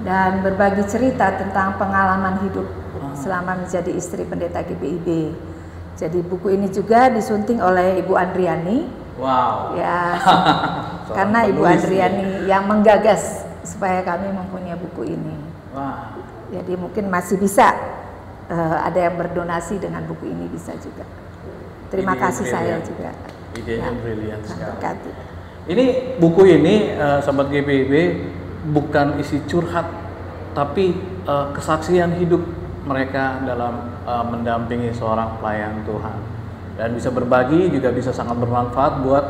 dan berbagi cerita tentang pengalaman hidup selama menjadi istri pendeta GPIB. Jadi buku ini juga disunting oleh Ibu Andriani. Wow. Ya, karena Ibu Andriani yang menggagas supaya kami mempunyai buku ini. Wah. Jadi mungkin masih bisa ada yang berdonasi dengan buku ini, bisa juga. Terima kasih saya juga. Idenya brilian sekali. Ini buku ini sahabat GPIB bukan isi curhat, tapi kesaksian hidup mereka dalam mendampingi seorang pelayan Tuhan, dan bisa berbagi juga bisa sangat bermanfaat buat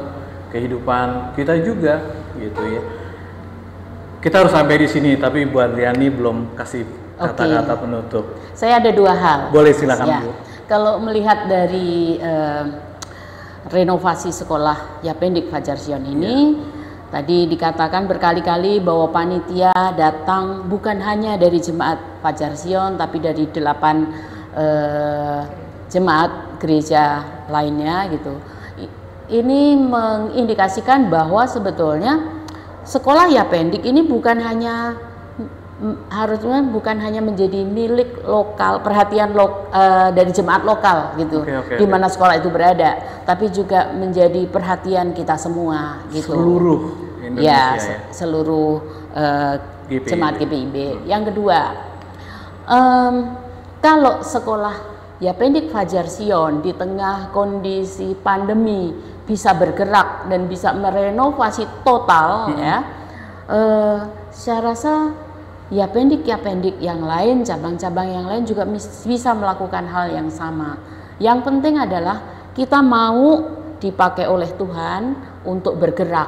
kehidupan kita juga gitu ya. Kita harus sampai di sini, tapi Bu Andriani belum kasih kata-kata penutup. Saya ada 2 hal. Boleh, silakan ya. Bu. Kalau melihat dari renovasi sekolah Yapendik Fajar Sion ini, tadi dikatakan berkali-kali bahwa panitia datang bukan hanya dari jemaat Fajar Sion, tapi dari 8 jemaat gereja lainnya gitu. Ini mengindikasikan bahwa sebetulnya sekolah Yapendik ini harusnya bukan hanya menjadi milik lokal, perhatian dari jemaat lokal gitu, di mana sekolah itu berada, tapi juga menjadi perhatian kita semua gitu. Seluruh Indonesia ya. Seluruh jemaat GPIB. Yang kedua, kalau sekolah Yapendik Fajar Sion di tengah kondisi pandemi bisa bergerak dan bisa merenovasi total ya, saya rasa Yapendik yang lain, cabang-cabang yang lain juga bisa melakukan hal yang sama. Yang penting adalah kita mau dipakai oleh Tuhan untuk bergerak,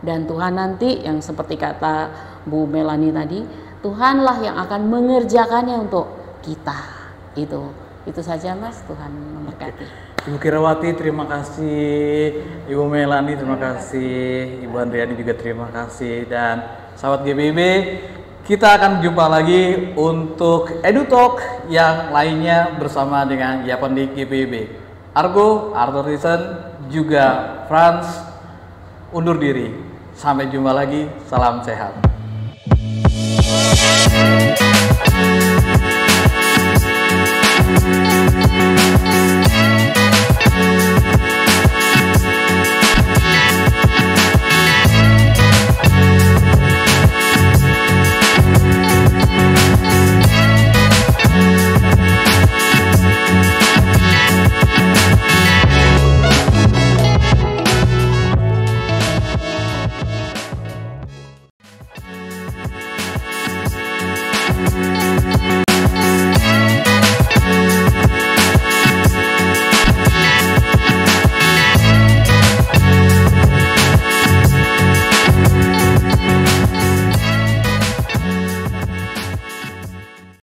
dan Tuhan nanti yang seperti kata Bu Melani tadi, Tuhanlah yang akan mengerjakannya untuk kita. Itu saja Mas, Tuhan memberkati. Ibu Kirawati terima kasih, Ibu Melani terima kasih, Ibu Andriani juga terima kasih, dan sahabat GPIB, kita akan jumpa lagi untuk EduTalk yang lainnya bersama dengan Yapendik GPIB. Argo, Arthur Risen, juga Franz undur diri. Sampai jumpa lagi, salam sehat.